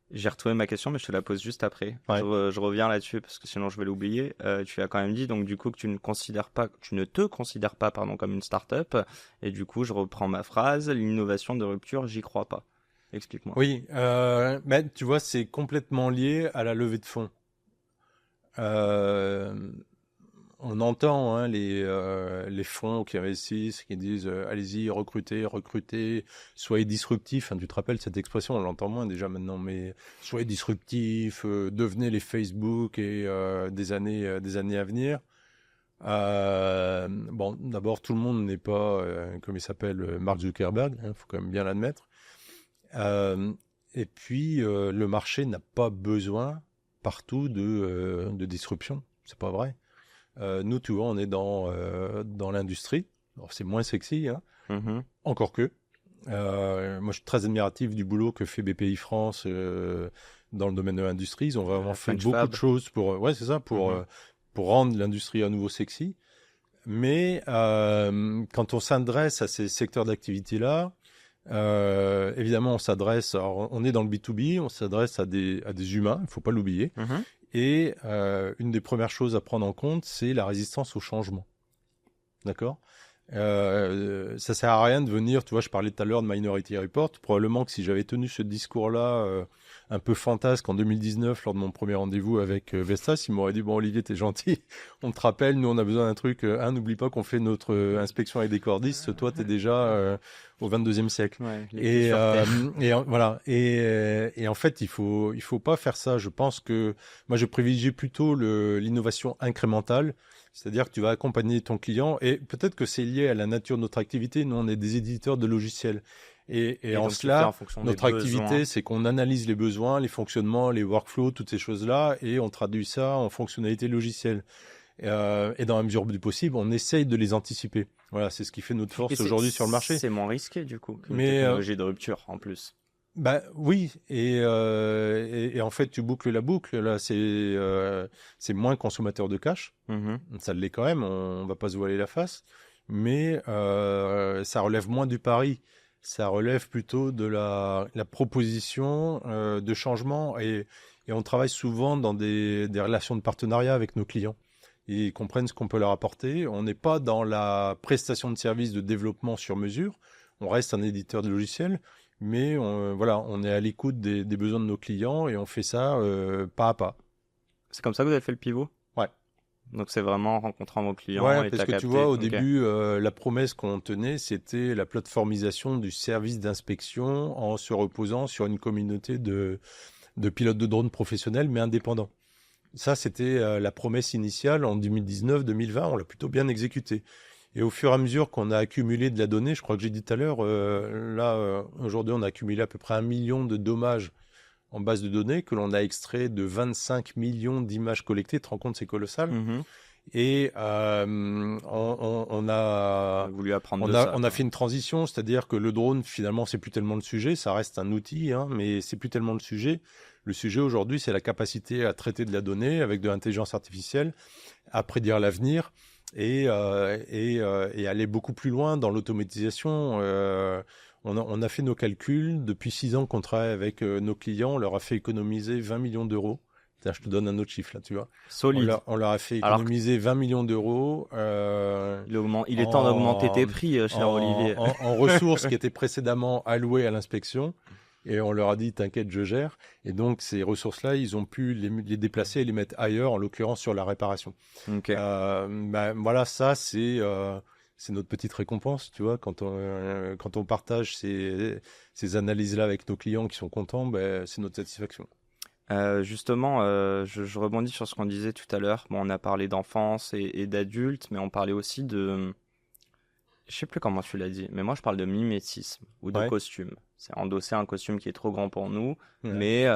J'ai retrouvé ma question, mais je te la pose juste après. Je reviens là-dessus parce que sinon je vais l'oublier. Tu as quand même dit donc du coup que tu ne te considères pas comme une start-up. Et du coup, je reprends ma phrase. L'innovation de rupture, j'y crois pas. Explique-moi. Oui, mais tu vois, c'est complètement lié à la levée de fonds. On entend hein, les fonds qui investissent, qui disent allez-y, recrutez, soyez disruptifs. Enfin, tu te rappelles cette expression, on l'entend moins déjà maintenant, mais soyez disruptifs, devenez les Facebook et des années à venir. Bon, d'abord, tout le monde n'est pas, comme il s'appelle, Mark Zuckerberg, faut quand même bien l'admettre. Et puis, le marché n'a pas besoin partout de disruption. C'est pas vrai. Nous, tu vois, on est dans l'industrie. Alors, c'est moins sexy, hein. Encore que. Moi, je suis très admiratif du boulot que fait BPI France dans le domaine de l'industrie. Ils ont vraiment fait beaucoup de choses pour rendre l'industrie à nouveau sexy. Mais quand on s'adresse à ces secteurs d'activité-là, évidemment, on est dans le B2B, on s'adresse à des humains, il ne faut pas l'oublier. Et une des premières choses à prendre en compte, c'est la résistance au changement. D'accord ? Ça sert à rien de venir, tu vois, je parlais tout à l'heure de Minority Report. Probablement que si j'avais tenu ce discours-là un peu fantasque en 2019 lors de mon premier rendez-vous avec Vestas, il m'aurait dit bon Olivier, t'es gentil, on te rappelle, nous on a besoin d'un truc. N'oublie pas qu'on fait notre inspection avec des cordistes. Toi, t'es déjà au 22e siècle. Ouais, voilà. Et en fait, il faut pas faire ça. Je pense que moi, je privilégie plutôt l'innovation incrémentale. C'est-à-dire que tu vas accompagner ton client et peut-être que c'est lié à la nature de notre activité. Nous, on est des éditeurs de logiciels. Et en cela, notre activité, c'est qu'on analyse les besoins, les fonctionnements, les workflows, toutes ces choses-là, et on traduit ça en fonctionnalités logicielles. Et dans la mesure du possible, on essaye de les anticiper. Voilà, c'est ce qui fait notre force aujourd'hui sur le marché. C'est moins risqué, du coup, que une technologie de rupture, en plus. Bah oui, et en fait tu boucles la boucle. Là, c'est moins consommateur de cash. Ça l'est quand même. On va pas se voiler la face, mais ça relève moins du pari. Ça relève plutôt de la proposition de changement et on travaille souvent dans des relations de partenariat avec nos clients. ils comprennent ce qu'on peut leur apporter. On n'est pas dans la prestation de services de développement sur mesure. On reste un éditeur de logiciels, mais on est à l'écoute des besoins de nos clients et on fait ça pas à pas. C'est comme ça que vous avez fait le pivot? Ouais. Donc c'est vraiment en rencontrant vos clients Ouais, et parce que capté. tu vois, au début, la promesse qu'on tenait, c'était la plateformisation du service d'inspection en se reposant sur une communauté de pilotes de drones professionnels, mais indépendants. Ça, c'était la promesse initiale en 2019-2020. On l'a plutôt bien exécuté. Et au fur et à mesure qu'on a accumulé de la donnée, je crois que j'ai dit tout à l'heure, aujourd'hui, on a accumulé à peu près 1 million de dommages en base de données que l'on a extrait de 25 millions d'images collectées. Tu te rends compte, c'est colossal. Et on a voulu apprendre on a fait une transition, c'est-à-dire que le drone, finalement, c'est plus tellement le sujet. Ça reste un outil, mais c'est plus tellement le sujet. Le sujet aujourd'hui, c'est la capacité à traiter de la donnée avec de l'intelligence artificielle, à prédire l'avenir et aller beaucoup plus loin dans l'automatisation. On a fait nos calculs. Depuis 6 ans qu'on travaille avec nos clients, on leur a fait économiser 20 millions d'euros. Tiens, je te donne un autre chiffre là, tu vois. Solide. On leur a fait économiser 20 millions d'euros. Il est temps d'augmenter tes prix, cher Olivier. En ressources qui étaient précédemment allouées à l'inspection. Et on leur a dit, t'inquiète, je gère. Et donc, ces ressources-là, ils ont pu les déplacer et les mettre ailleurs, en l'occurrence sur la réparation. Okay. Voilà, ça, c'est notre petite récompense, tu vois. Quand on partage ces analyses-là avec nos clients qui sont contents, c'est notre satisfaction. Justement, je rebondis sur ce qu'on disait tout à l'heure. Bon, on a parlé d'enfance et d'adultes, mais on parlait aussi de... Je sais plus comment tu l'as dit, mais moi je parle de mimétisme ou de costume. C'est endosser un costume qui est trop grand pour nous, mais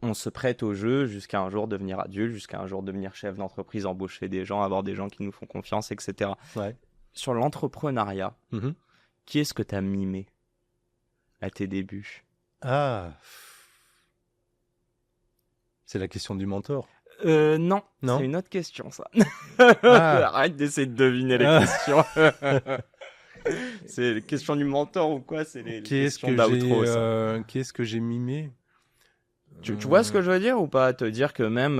on se prête au jeu jusqu'à un jour devenir adulte, jusqu'à un jour devenir chef d'entreprise, embaucher des gens, avoir des gens qui nous font confiance, etc. Ouais. Sur l'entrepreneuriat, qui est-ce que tu as mimé à tes débuts? C'est la question du mentor. Non, c'est une autre question, ça. Arrête d'essayer de deviner les questions. C'est les questions du mentor ou quoi? C'est les questions d'outro, ça. Qu'est-ce que j'ai mimé? Tu vois ce que je veux dire ou pas? Te dire que même,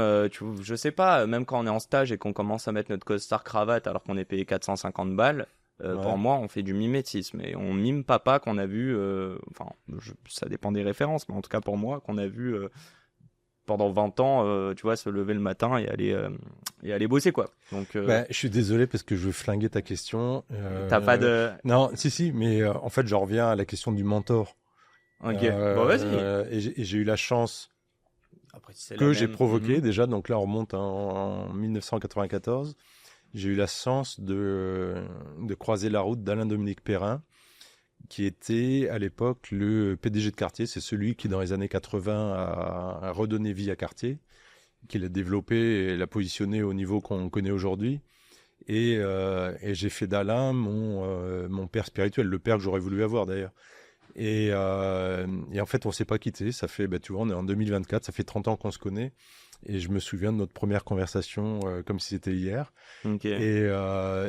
je sais pas, même quand on est en stage et qu'on commence à mettre notre costard cravate alors qu'on est payé 450 balles, pour moi, on fait du mimétisme. Et on mime papa qu'on a vu, ça dépend des références, mais en tout cas pour moi, qu'on a vu... pendant 20 ans, tu vois, se lever le matin et aller bosser, quoi. Donc, je suis désolé parce que je veux flinguer ta question. T'as pas de... Non, si, mais en fait, j'en reviens à la question du mentor. Ok, bon, vas-y. Et j'ai eu la chance après, si que j'ai provoqué déjà, donc là, on remonte en 1994. J'ai eu la chance de croiser la route d'Alain-Dominique Perrin, qui était à l'époque le PDG de Cartier. C'est celui qui, dans les années 80, a redonné vie à Cartier, qui l'a développé et l'a positionné au niveau qu'on connaît aujourd'hui. Et j'ai fait d'Alain mon père spirituel, le père que j'aurais voulu avoir d'ailleurs. Et en fait, on s'est pas quitté. Ça fait, tu vois, on est en 2024, ça fait 30 ans qu'on se connaît. Et je me souviens de notre première conversation comme si c'était hier. Okay.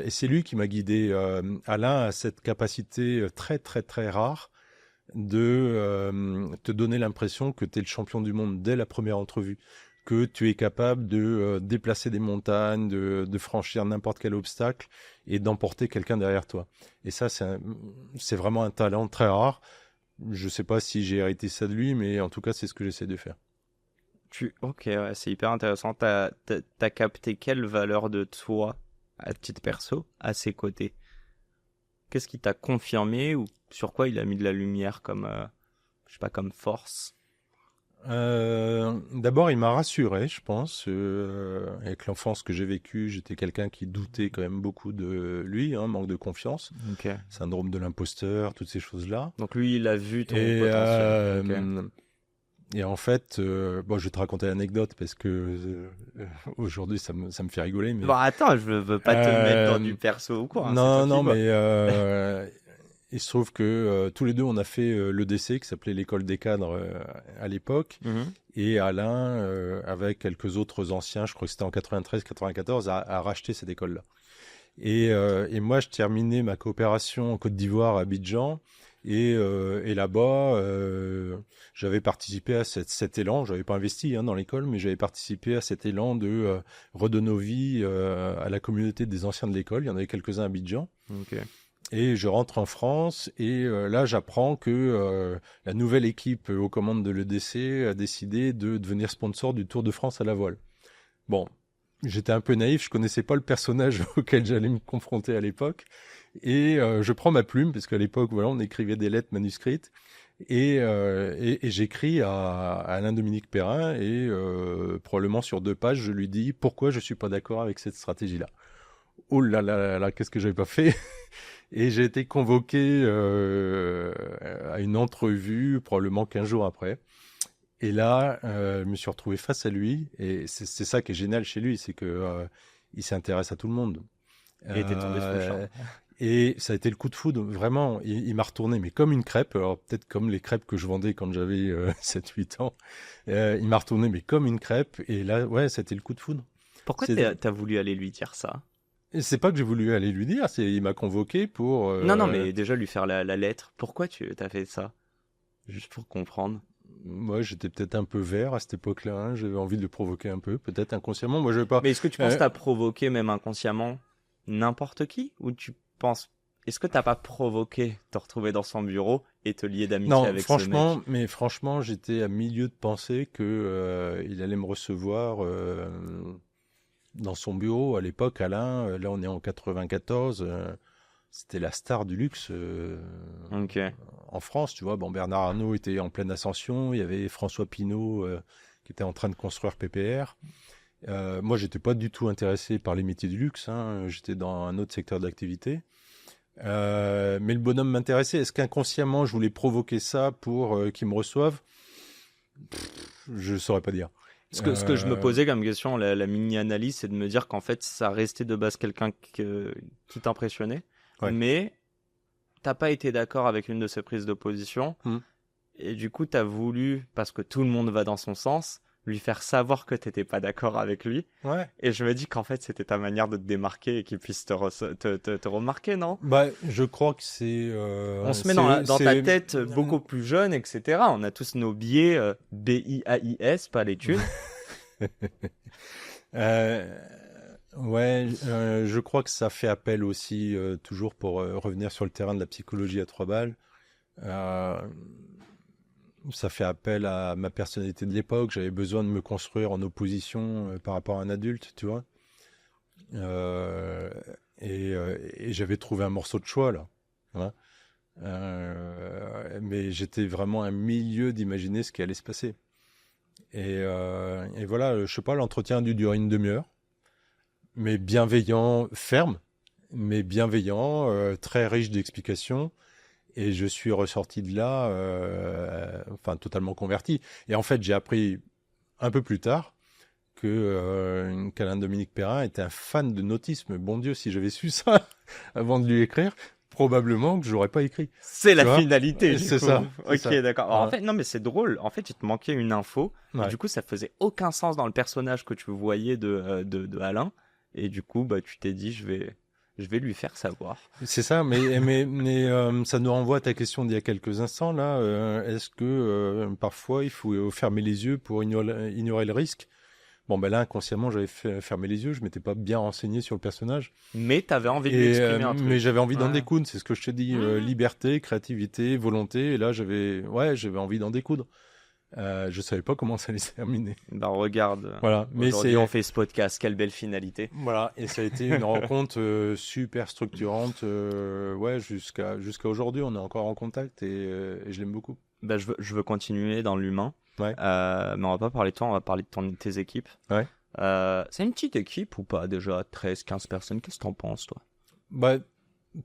Et c'est lui qui m'a guidé. Alain a cette capacité très, très, très rare de te donner l'impression que tu es le champion du monde dès la première entrevue, que tu es capable de déplacer des montagnes, de franchir n'importe quel obstacle et d'emporter quelqu'un derrière toi. Et ça, c'est vraiment un talent très rare. Je sais pas si j'ai hérité ça de lui, mais en tout cas, c'est ce que j'essaie de faire. Ok, ouais, c'est hyper intéressant. T'as capté quelle valeur de toi, à titre perso, à ses côtés? Qu'est-ce qui t'a confirmé ou sur quoi il a mis de la lumière comme, je sais pas, comme force? D'abord, il m'a rassuré, je pense. Avec l'enfance que j'ai vécue, j'étais quelqu'un qui doutait quand même beaucoup de lui, manque de confiance, syndrome de l'imposteur, toutes ces choses-là. Donc lui, il a vu ton potentiel. Et en fait, je vais te raconter l'anecdote parce que aujourd'hui, ça me fait rigoler. Mais... Bon, attends, je veux pas te mettre dans du perso ou quoi. Non, mais il se trouve que tous les deux, on a fait l'EDC, qui s'appelait l'école des cadres à l'époque. Et Alain, avec quelques autres anciens, je crois que c'était en 93-94, a racheté cette école-là. Et moi, je terminais ma coopération en Côte d'Ivoire à Abidjan. Et là-bas, j'avais participé à cet élan. J'avais pas investi dans l'école, mais j'avais participé à cet élan de redonner vie à la communauté des anciens de l'école. Il y en avait quelques-uns à Abidjan. Okay. Et je rentre en France et là, j'apprends que la nouvelle équipe aux commandes de l'EDC a décidé de devenir sponsor du Tour de France à la voile. Bon, j'étais un peu naïf, je connaissais pas le personnage auquel j'allais me confronter à l'époque. Et je prends ma plume, parce qu'à l'époque, voilà, on écrivait des lettres manuscrites. Et j'écris à Alain-Dominique Perrin et probablement sur 2 pages, je lui dis pourquoi je suis pas d'accord avec cette stratégie-là. Oh là là là là, qu'est-ce que j'avais pas fait. Et j'ai été convoqué à une entrevue probablement 15 jours après. Et là, je me suis retrouvé face à lui. Et c'est ça qui est génial chez lui, c'est que il s'intéresse à tout le monde. Et t'es tombé sous le charme. Et ça a été le coup de foudre, vraiment. Il m'a retourné, mais comme une crêpe. Alors peut-être comme les crêpes que je vendais quand j'avais 7-8 ans. Il m'a retourné, mais comme une crêpe. Et là, ouais, c'était le coup de foudre. Pourquoi t'as voulu aller lui dire ça? Et c'est pas que j'ai voulu aller lui dire, il m'a convoqué pour... Non, mais déjà lui faire la lettre. Pourquoi t'as fait ça? Juste pour comprendre. Moi, j'étais peut-être un peu vert à cette époque-là. Hein. J'avais envie de le provoquer un peu, peut-être inconsciemment. Moi, je vais pas... Mais est-ce que tu penses que t'as provoqué même inconsciemment n'importe qui? Ou tu penses... Est-ce que t'as pas provoqué te retrouver dans son bureau et te lier d'amitié avec ce mec? Non, mais franchement, j'étais à milieu de penser que il allait me recevoir dans son bureau. À l'époque, Alain, là on est en 94, c'était la star du luxe en France, tu vois. Bon, Bernard Arnault était en pleine ascension, il y avait François Pinault qui était en train de construire PPR. Moi, j'étais pas du tout intéressé par les métiers du luxe, hein. J'étais dans un autre secteur d'activité. Mais le bonhomme m'intéressait. Est-ce qu'inconsciemment je voulais provoquer ça pour qu'il me reçoive? Je saurais pas dire. Ce que je me posais comme question, la mini-analyse, c'est de me dire qu'en fait, ça restait de base quelqu'un qui t'impressionnait, mais t'as pas été d'accord avec une de ses prises d'opposition, et du coup, t'as voulu, parce que tout le monde va dans son sens, lui faire savoir que t'étais pas d'accord avec lui. Ouais. Et je me dis qu'en fait, c'était ta manière de te démarquer et qu'il puisse te remarquer, non? Bah, je crois que c'est... on se met dans ta tête beaucoup plus jeune, etc. On a tous nos biais, BIAIS, pas les thunes. Ouais, je crois que ça fait appel aussi, toujours pour revenir sur le terrain de la psychologie à 3 balles. Ça fait appel à ma personnalité de l'époque. J'avais besoin de me construire en opposition par rapport à un adulte, tu vois. Et j'avais trouvé un morceau de choix, là. Hein. Mais j'étais vraiment à un milieu d'imaginer ce qui allait se passer. Et voilà, je sais pas, l'entretien a dû durer une demi-heure. Mais bienveillant, ferme, mais bienveillant, très riche d'explications. Et je suis ressorti de là, totalement converti. Et en fait, j'ai appris un peu plus tard qu'Alain Dominique Perrin était un fan de nautisme. Bon Dieu, si j'avais su ça avant de lui écrire, probablement que j'aurais pas écrit. C'est la finalité. C'est ça. Ok, d'accord. Alors, en fait, non, mais c'est drôle. En fait, il te manquait une info. Et du coup, ça faisait aucun sens dans le personnage que tu voyais de Alain. Et du coup, bah, tu t'es dit, je vais lui faire savoir. C'est ça, mais ça nous renvoie à ta question d'il y a quelques instants là. Est-ce que parfois il faut fermer les yeux pour ignorer le risque? Bon, ben là, inconsciemment, j'avais fermé les yeux, je m'étais pas bien renseigné sur le personnage. Mais t'avais envie de lui exprimer un truc. Mais j'avais envie d'en découdre, c'est ce que je te dis. Liberté, créativité, volonté, et là, j'avais envie d'en découdre. Je savais pas comment ça allait se terminer. Bah regarde, voilà. Mais on fait ce podcast, quelle belle finalité. Voilà, et ça a été une rencontre super structurante, jusqu'à aujourd'hui, on est encore en contact et je l'aime beaucoup. Bah je veux continuer dans l'humain, mais on va pas parler de toi, on va parler de tes équipes. Ouais. C'est une petite équipe ou pas déjà, 13-15 personnes, qu'est-ce que t'en penses toi? Bah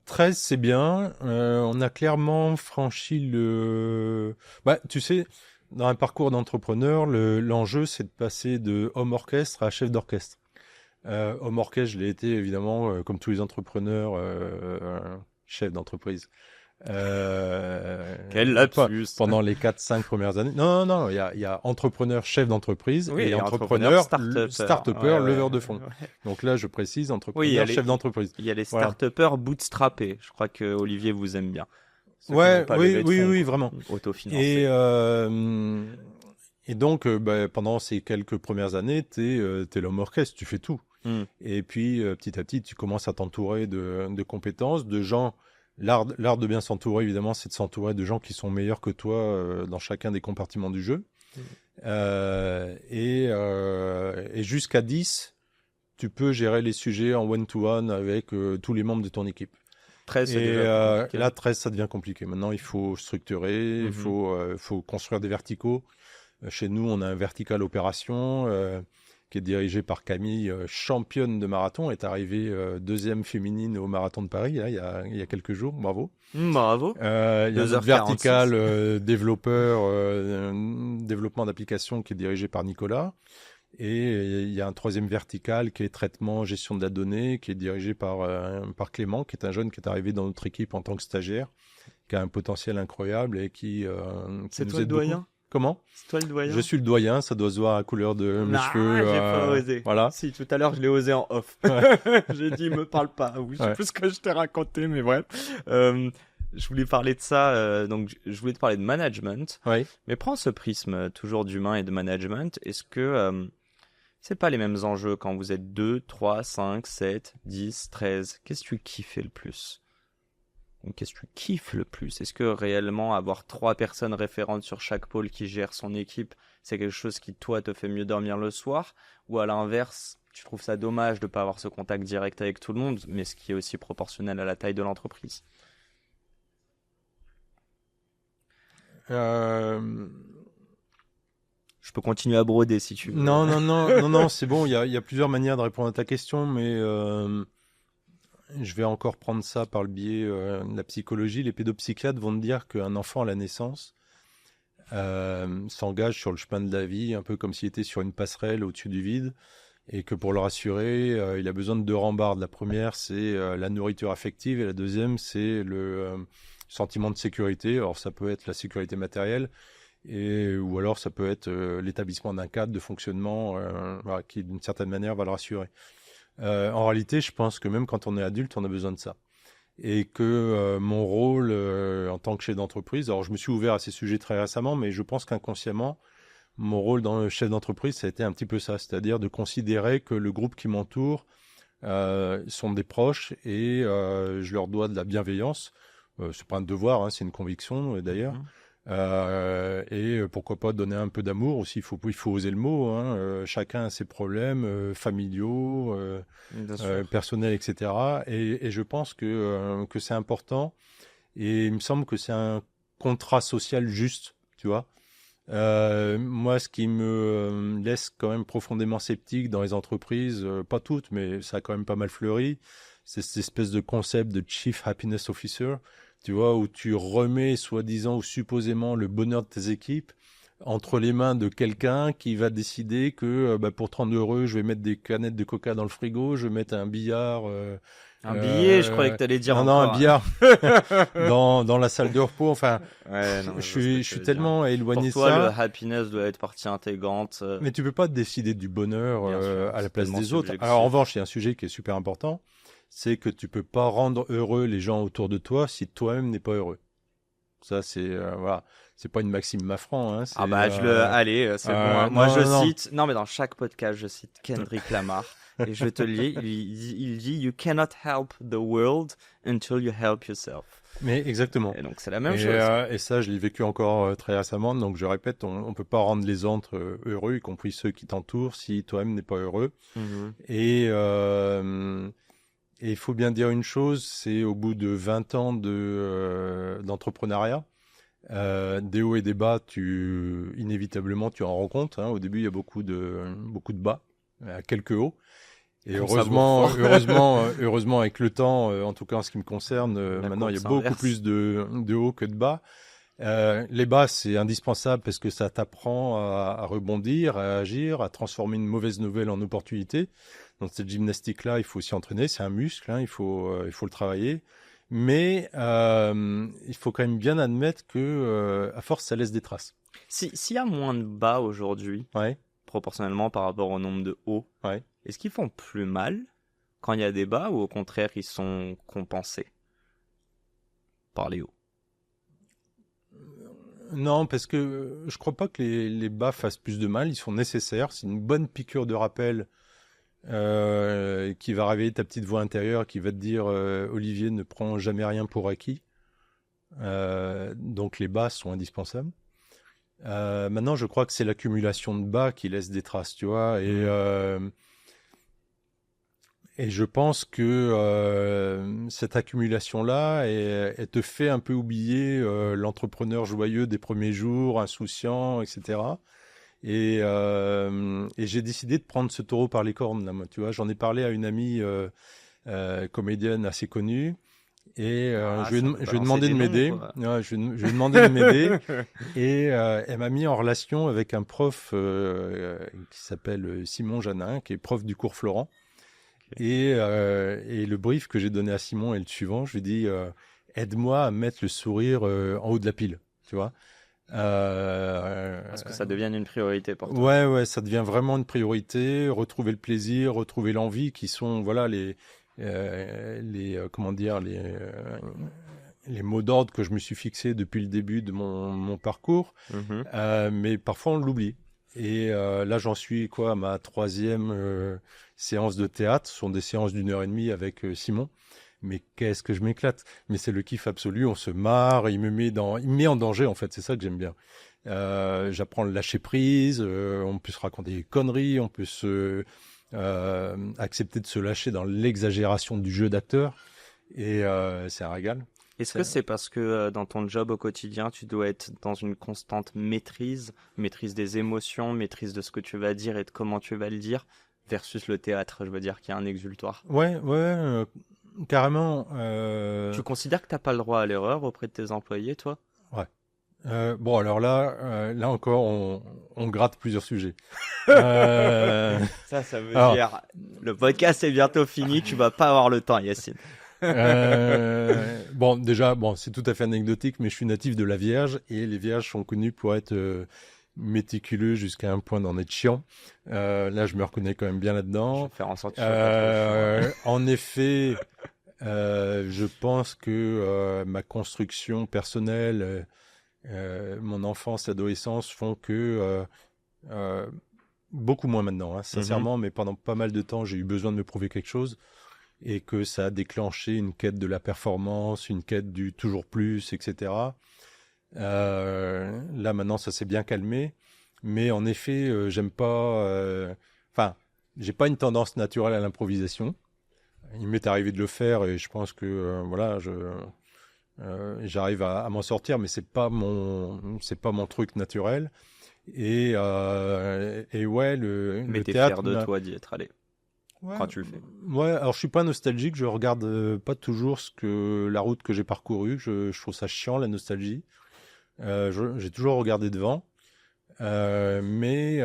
13 c'est bien, on a clairement franchi le... Bah tu sais... Dans un parcours d'entrepreneur, l'enjeu, c'est de passer de homme orchestre à chef d'orchestre. Homme orchestre, je l'ai été évidemment, comme tous les entrepreneurs, chef d'entreprise. Quel lapsus. Pendant les 4-5 premières années. Non, il y a entrepreneur, chef d'entreprise, et entrepreneur, start-upper, leveur de fonds. Ouais. Donc là, je précise, entrepreneur, chef d'entreprise. Il y a les start-uppers bootstrappés. Je crois que Olivier vous aime bien. Oui, vraiment. Autofinancés. Et donc, pendant ces quelques premières années, t'es l'homme orchestre, tu fais tout. Et puis, petit à petit, tu commences à t'entourer de compétences, de gens. L'art de bien s'entourer, évidemment, c'est de s'entourer de gens qui sont meilleurs que toi dans chacun des compartiments du jeu. Et jusqu'à 10, tu peux gérer les sujets en one-to-one avec tous les membres de ton équipe. 13, c'est déjà compliqué. Là, 13, ça devient compliqué. Maintenant, il faut structurer, il faut construire des verticaux. Chez nous, on a un vertical opération qui est dirigé par Camille, championne de marathon, est arrivée deuxième féminine au marathon de Paris là, il y a quelques jours. Bravo. Bravo. Il y a notre vertical développement d'applications qui est dirigé par Nicolas. Et il y a un troisième vertical qui est traitement, gestion de la donnée, qui est dirigé par Clément, qui est un jeune qui est arrivé dans notre équipe en tant que stagiaire, qui a un potentiel incroyable et qui c'est nous toi le aide doyen beaucoup. Comment ? C'est toi le doyen ? Je suis le doyen, ça doit se voir à la couleur de mes cheveux. J'ai pas osé. Voilà. Si, tout à l'heure, je l'ai osé en off. Ouais. J'ai dit, me parle pas. Oui, je sais plus ce que je t'ai raconté, mais bref. Je voulais parler de ça, donc je voulais te parler de management. Oui. Mais prends ce prisme toujours d'humain et de management. Est-ce que c'est pas les mêmes enjeux quand vous êtes 2, 3, 5, 7, 10, 13 ? Qu'est-ce que tu kiffes le plus ? Qu'est-ce que tu kiffes le plus ? Est-ce que réellement avoir 3 personnes référentes sur chaque pôle qui gèrent son équipe, c'est quelque chose qui, toi, te fait mieux dormir le soir ? Ou à l'inverse, tu trouves ça dommage de ne pas avoir ce contact direct avec tout le monde, mais ce qui est aussi proportionnel à la taille de l'entreprise ? Je peux continuer à broder si tu veux. Non, c'est bon, il y a plusieurs manières de répondre à ta question, mais je vais encore prendre ça par le biais de la psychologie. Les pédopsychiatres vont te dire qu'un enfant à la naissance s'engage sur le chemin de la vie, un peu comme s'il était sur une passerelle au-dessus du vide, et que pour le rassurer, il a besoin de 2 rambardes. La première, c'est la nourriture affective, et la deuxième, c'est le sentiment de sécurité. Alors ça peut être la sécurité matérielle, ou alors ça peut être l'établissement d'un cadre de fonctionnement qui, d'une certaine manière, va le rassurer. En réalité, je pense que même quand on est adulte, on a besoin de ça. Et que mon rôle en tant que chef d'entreprise, alors je me suis ouvert à ces sujets très récemment, mais je pense qu'inconsciemment, mon rôle dans le chef d'entreprise, ça a été un petit peu ça, c'est-à-dire de considérer que le groupe qui m'entoure sont des proches et je leur dois de la bienveillance. C'est pas un devoir, hein, c'est une conviction d'ailleurs. Et pourquoi pas donner un peu d'amour aussi, il faut oser le mot, hein. Chacun a ses problèmes familiaux, personnels, etc. Et je pense que c'est important, et il me semble que c'est un contrat social juste, tu vois. Moi, ce qui me laisse quand même profondément sceptique dans les entreprises, pas toutes, mais ça a quand même pas mal fleuri, c'est cette espèce de concept de Chief Happiness Officer, tu vois, où tu remets soi-disant ou supposément le bonheur de tes équipes entre les mains de quelqu'un qui va décider que pour 30 €, je vais mettre des canettes de coca dans le frigo, je vais mettre un billard... un billet, je croyais que tu allais dire non, un billard dans la salle de repos. Enfin, je suis tellement éloigné de ça. Pour toi, le happiness doit être partie intégrante. Mais tu peux pas décider du bonheur à la place des autres. Alors, en revanche, il y a un sujet qui est super important, c'est que tu peux pas rendre heureux les gens autour de toi si toi-même n'es pas heureux. Ça, c'est voilà. C'est pas une maxime Mafran. Hein, allez, c'est bon. Moi, cite. Non, mais dans chaque podcast, je cite Kendrick Lamar. Et je te le lis, il dit You cannot help the world until you help yourself. Mais exactement. Et donc c'est la même chose. Et ça, je l'ai vécu encore très récemment. Donc je répète, on peut pas rendre les autres heureux, y compris ceux qui t'entourent, si toi-même n'es pas heureux. Et il faut bien dire une chose, c'est au bout de 20 ans d'entrepreneuriat, des hauts et des bas, inévitablement tu en rends compte. Hein. Au début, il y a beaucoup de bas, quelques hauts. Et heureusement, avec le temps, en tout cas en ce qui me concerne, maintenant il y a beaucoup plus de hauts que de bas. Les bas, c'est indispensable parce que ça t'apprend à rebondir, à agir, à transformer une mauvaise nouvelle en opportunité. Donc cette gymnastique-là, il faut s'y entraîner, c'est un muscle, hein, il faut le travailler. Mais il faut quand même bien admettre que à force, ça laisse des traces. S'il y a moins de bas aujourd'hui, proportionnellement par rapport au nombre de hauts, est-ce qu'ils font plus mal quand il y a des bas ou au contraire ils sont compensés par les hauts? Non, parce que je crois pas que les bas fassent plus de mal. Ils sont nécessaires. C'est une bonne piqûre de rappel qui va réveiller ta petite voix intérieure, qui va te dire Olivier, ne prends jamais rien pour acquis. Donc les bas sont indispensables. Maintenant, je crois que c'est l'accumulation de bas qui laisse des traces, tu vois. Et je pense que cette accumulation-là, elle te fait un peu oublier l'entrepreneur joyeux des premiers jours, insouciant, etc. Et j'ai décidé de prendre ce taureau par les cornes, là, moi, tu vois. J'en ai parlé à une amie comédienne assez connue. Et je lui ai demandé de m'aider. Ouais, je lui ai demandé de m'aider. Et elle m'a mis en relation avec un prof qui s'appelle Simon Janin, qui est prof du cours Florent. Okay. Et le brief que j'ai donné à Simon est le suivant. Je lui ai dit aide-moi à mettre le sourire en haut de la pile, tu vois. Parce que ça devienne une priorité pour toi. Ouais, ça devient vraiment une priorité. Retrouver le plaisir, retrouver l'envie, qui sont voilà comment dire les mots d'ordre que je me suis fixé depuis le début de mon parcours. Mais parfois on l'oublie. Et là, j'en suis à ma 3e séance de théâtre. Ce sont des séances d'1h30 avec Simon. Mais qu'est-ce que je m'éclate. Mais c'est le kiff absolu. On se marre. Il me met en danger, en fait. C'est ça que j'aime bien. J'apprends le lâcher prise. On peut se raconter des conneries. On peut accepter de se lâcher dans l'exagération du jeu d'acteur. Et c'est un régal. Est-ce que c'est parce que dans ton job au quotidien, tu dois être dans une constante maîtrise des émotions, maîtrise de ce que tu vas dire et de comment tu vas le dire, versus le théâtre, je veux dire, qui est un exutoire? Ouais, carrément. Tu considères que tu n'as pas le droit à l'erreur auprès de tes employés, toi? Ouais. Bon, alors là encore, on gratte plusieurs sujets. Ça veut dire le podcast est bientôt fini, tu vas pas avoir le temps, Yacine. Déjà, c'est tout à fait anecdotique, mais je suis natif de la Vierge et les Vierges sont connus pour être méticuleux jusqu'à un point d'en être chiant. Là, je me reconnais quand même bien là-dedans. Je vais faire en sorte que tu sois pas trop chiant. En effet, je pense que ma construction personnelle, mon enfance, adolescence font que beaucoup moins maintenant, sincèrement, mais pendant pas mal de temps, j'ai eu besoin de me prouver quelque chose. Et que ça a déclenché une quête de la performance, une quête du toujours plus, etc. Là, maintenant, ça s'est bien calmé. Mais en effet, j'aime pas... j'ai pas une tendance naturelle à l'improvisation. Il m'est arrivé de le faire et je pense que, j'arrive à m'en sortir, mais c'est pas mon truc naturel. Et ouais, mais t'es théâtre... fier de toi d'y être allé. Ouais, quand tu le fais. Ouais, alors je suis pas nostalgique, je regarde pas toujours la route que j'ai parcourue, je trouve ça chiant la nostalgie. J'ai toujours regardé devant, mais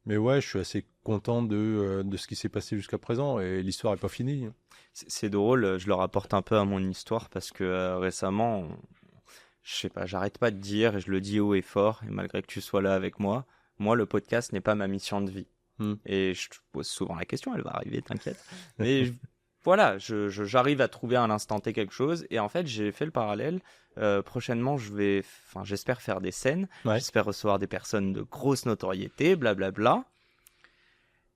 ouais, je suis assez content de ce qui s'est passé jusqu'à présent et l'histoire est pas finie. C'est drôle, je le rapporte un peu à mon histoire parce que récemment, je sais pas, j'arrête pas de dire et je le dis haut et fort et malgré que tu sois là avec moi, le podcast n'est pas ma mission de vie. Et je te pose souvent la question, elle va arriver, t'inquiète. Mais voilà, j'arrive à trouver à l'instant T quelque chose. Et en fait, j'ai fait le parallèle. Prochainement, j'espère faire des scènes. Ouais. J'espère recevoir des personnes de grosse notoriété, blablabla.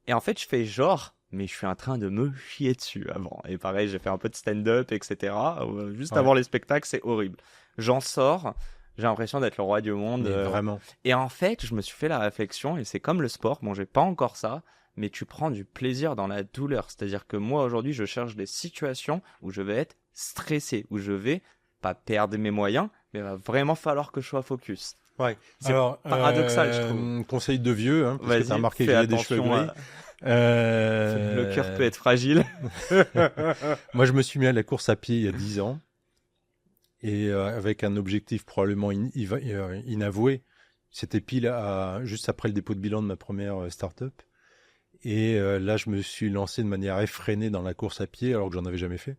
Et en fait, je fais genre, mais je suis en train de me chier dessus avant. Et pareil, j'ai fait un peu de stand-up, etc. Juste avant les spectacles, c'est horrible. J'en sors. J'ai l'impression d'être le roi du monde. Vraiment. Et en fait, je me suis fait la réflexion, et c'est comme le sport, j'ai pas encore ça, mais tu prends du plaisir dans la douleur. C'est-à-dire que moi, aujourd'hui, je cherche des situations où je vais être stressé, où je vais pas perdre mes moyens, mais il va vraiment falloir que je sois focus. Ouais. C'est paradoxal, je trouve. Conseil de vieux, parce que t'as remarqué que j'ai des cheveux gris. Le cœur peut être fragile. Moi, je me suis mis à la course à pied il y a 10 ans. Et avec un objectif probablement inavoué. C'était pile juste après le dépôt de bilan de ma première start-up. Et là, je me suis lancé de manière effrénée dans la course à pied, alors que j'en avais jamais fait.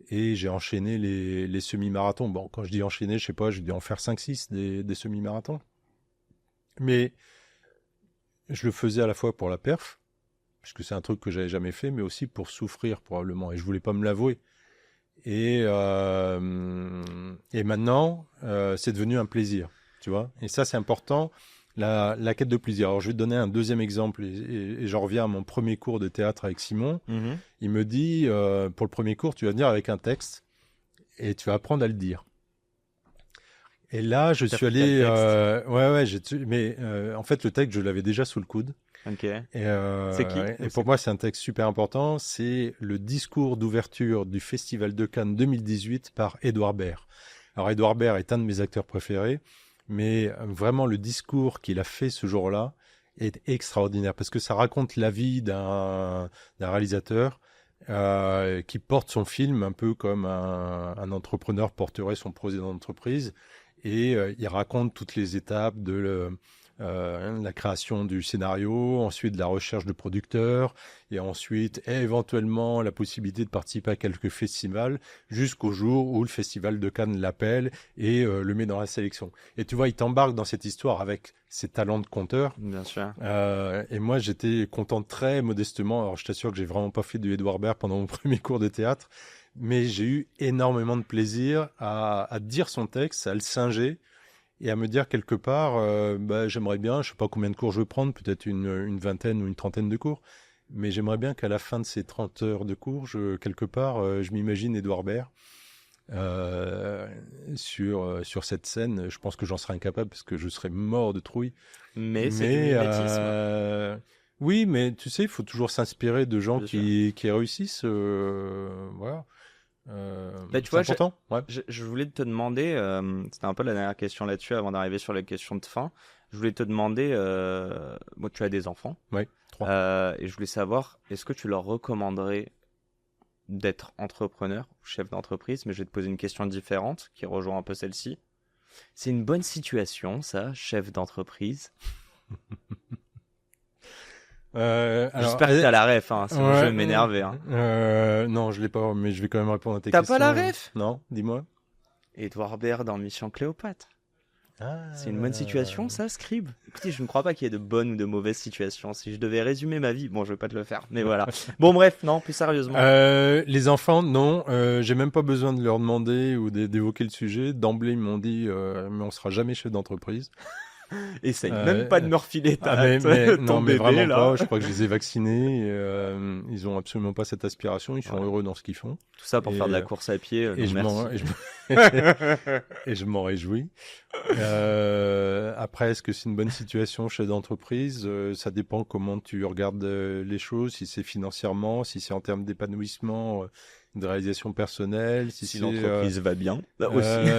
Et j'ai enchaîné les semi-marathons. Bon, quand je dis enchaîner, je sais pas, j'ai dû en faire 5-6 des semi-marathons. Mais je le faisais à la fois pour la perf, puisque c'est un truc que j'avais jamais fait, mais aussi pour souffrir probablement. Et je voulais pas me l'avouer. Et maintenant, c'est devenu un plaisir, tu vois. Et ça, c'est important, la quête de plaisir. Alors, je vais te donner un deuxième exemple, et j'en reviens à mon premier cours de théâtre avec Simon. Mhm. Il me dit, pour le premier cours, tu vas venir avec un texte et tu vas apprendre à le dire. Et là, je suis allé, en fait, le texte, je l'avais déjà sous le coude. Ok. C'est qui? Et pour moi, c'est un texte super important. C'est le discours d'ouverture du Festival de Cannes 2018 par Édouard Baird. Alors, Édouard Baird est un de mes acteurs préférés, mais vraiment, le discours qu'il a fait ce jour-là est extraordinaire parce que ça raconte la vie d'un réalisateur qui porte son film un peu comme un entrepreneur porterait son projet d'entreprise. Et il raconte toutes les étapes de la création du scénario, ensuite la recherche de producteurs, et ensuite éventuellement la possibilité de participer à quelques festivals, jusqu'au jour où le Festival de Cannes l'appelle et le met dans la sélection. Et tu vois, il t'embarque dans cette histoire avec ses talents de conteur. Bien sûr. Et moi, j'étais content très modestement. Alors, je t'assure que j'ai vraiment pas fait du Édouard Baird pendant mon premier cours de théâtre, mais j'ai eu énormément de plaisir à dire son texte, à le singer et à me dire quelque part, j'aimerais bien, je sais pas combien de cours je veux prendre, peut-être une vingtaine ou une trentaine de cours, mais j'aimerais bien qu'à la fin de ces 30 heures de cours, quelque part, je m'imagine Édouard Baird sur cette scène. Je pense que j'en serais incapable parce que je serais mort de trouille. Mais c'est du mimétisme. Oui, mais tu sais, il faut toujours s'inspirer de gens qui réussissent. Voilà. Tu vois, important. Je voulais te demander, c'était un peu la dernière question là-dessus avant d'arriver sur les questions de fin. Je voulais te demander, tu as des enfants. Oui, 3. Et je voulais savoir, est-ce que tu leur recommanderais d'être entrepreneur ou chef d'entreprise? Mais je vais te poser une question différente qui rejoint un peu celle-ci. C'est une bonne situation, ça, chef d'entreprise? J'espère que t'as la ref, sinon je vais m'énerver. Non, je l'ai pas, mais je vais quand même répondre à tes questions. T'as pas la ref? Non, dis-moi. Édouard Baird dans Mission Cléopâtre. C'est une bonne situation, ça, Scribe? Écoutez, je ne crois pas qu'il y ait de bonnes ou de mauvaises situations. Si je devais résumer ma vie, bon, je vais pas te le faire, mais voilà. Bon, bref, non, plus sérieusement. Les enfants, non, j'ai même pas besoin de leur demander ou d'évoquer le sujet. D'emblée, ils m'ont dit, mais on sera jamais chef d'entreprise. Essaye même pas de me refiler ton mais bébé, vraiment là. pas. Je crois que je les ai vaccinés. Ils ont absolument pas cette aspiration. Ils sont heureux dans ce qu'ils font. Tout ça pour faire de la course à pied. Et je m'en réjouis. Après, est-ce que c'est une bonne situation chef d'entreprise? Ça dépend comment tu regardes les choses. Si c'est financièrement, si c'est en termes d'épanouissement, de réalisation personnelle, si l'entreprise va bien, là aussi.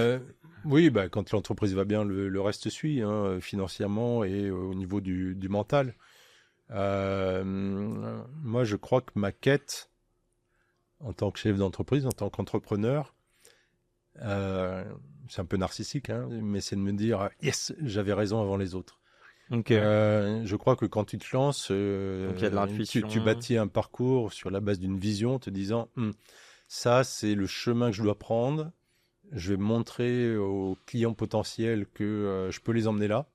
Oui, quand l'entreprise va bien, le reste suit, financièrement et au niveau du mental. Moi, je crois que ma quête, en tant que chef d'entreprise, en tant qu'entrepreneur, c'est un peu narcissique, mais c'est de me dire « Yes, j'avais raison avant les autres ». Okay. Je crois que quand tu te lances, donc, y a de l'intuition. Tu bâtis un parcours sur la base d'une vision, te disant ça, c'est le chemin que je dois prendre. Je vais montrer aux clients potentiels que je peux les emmener là.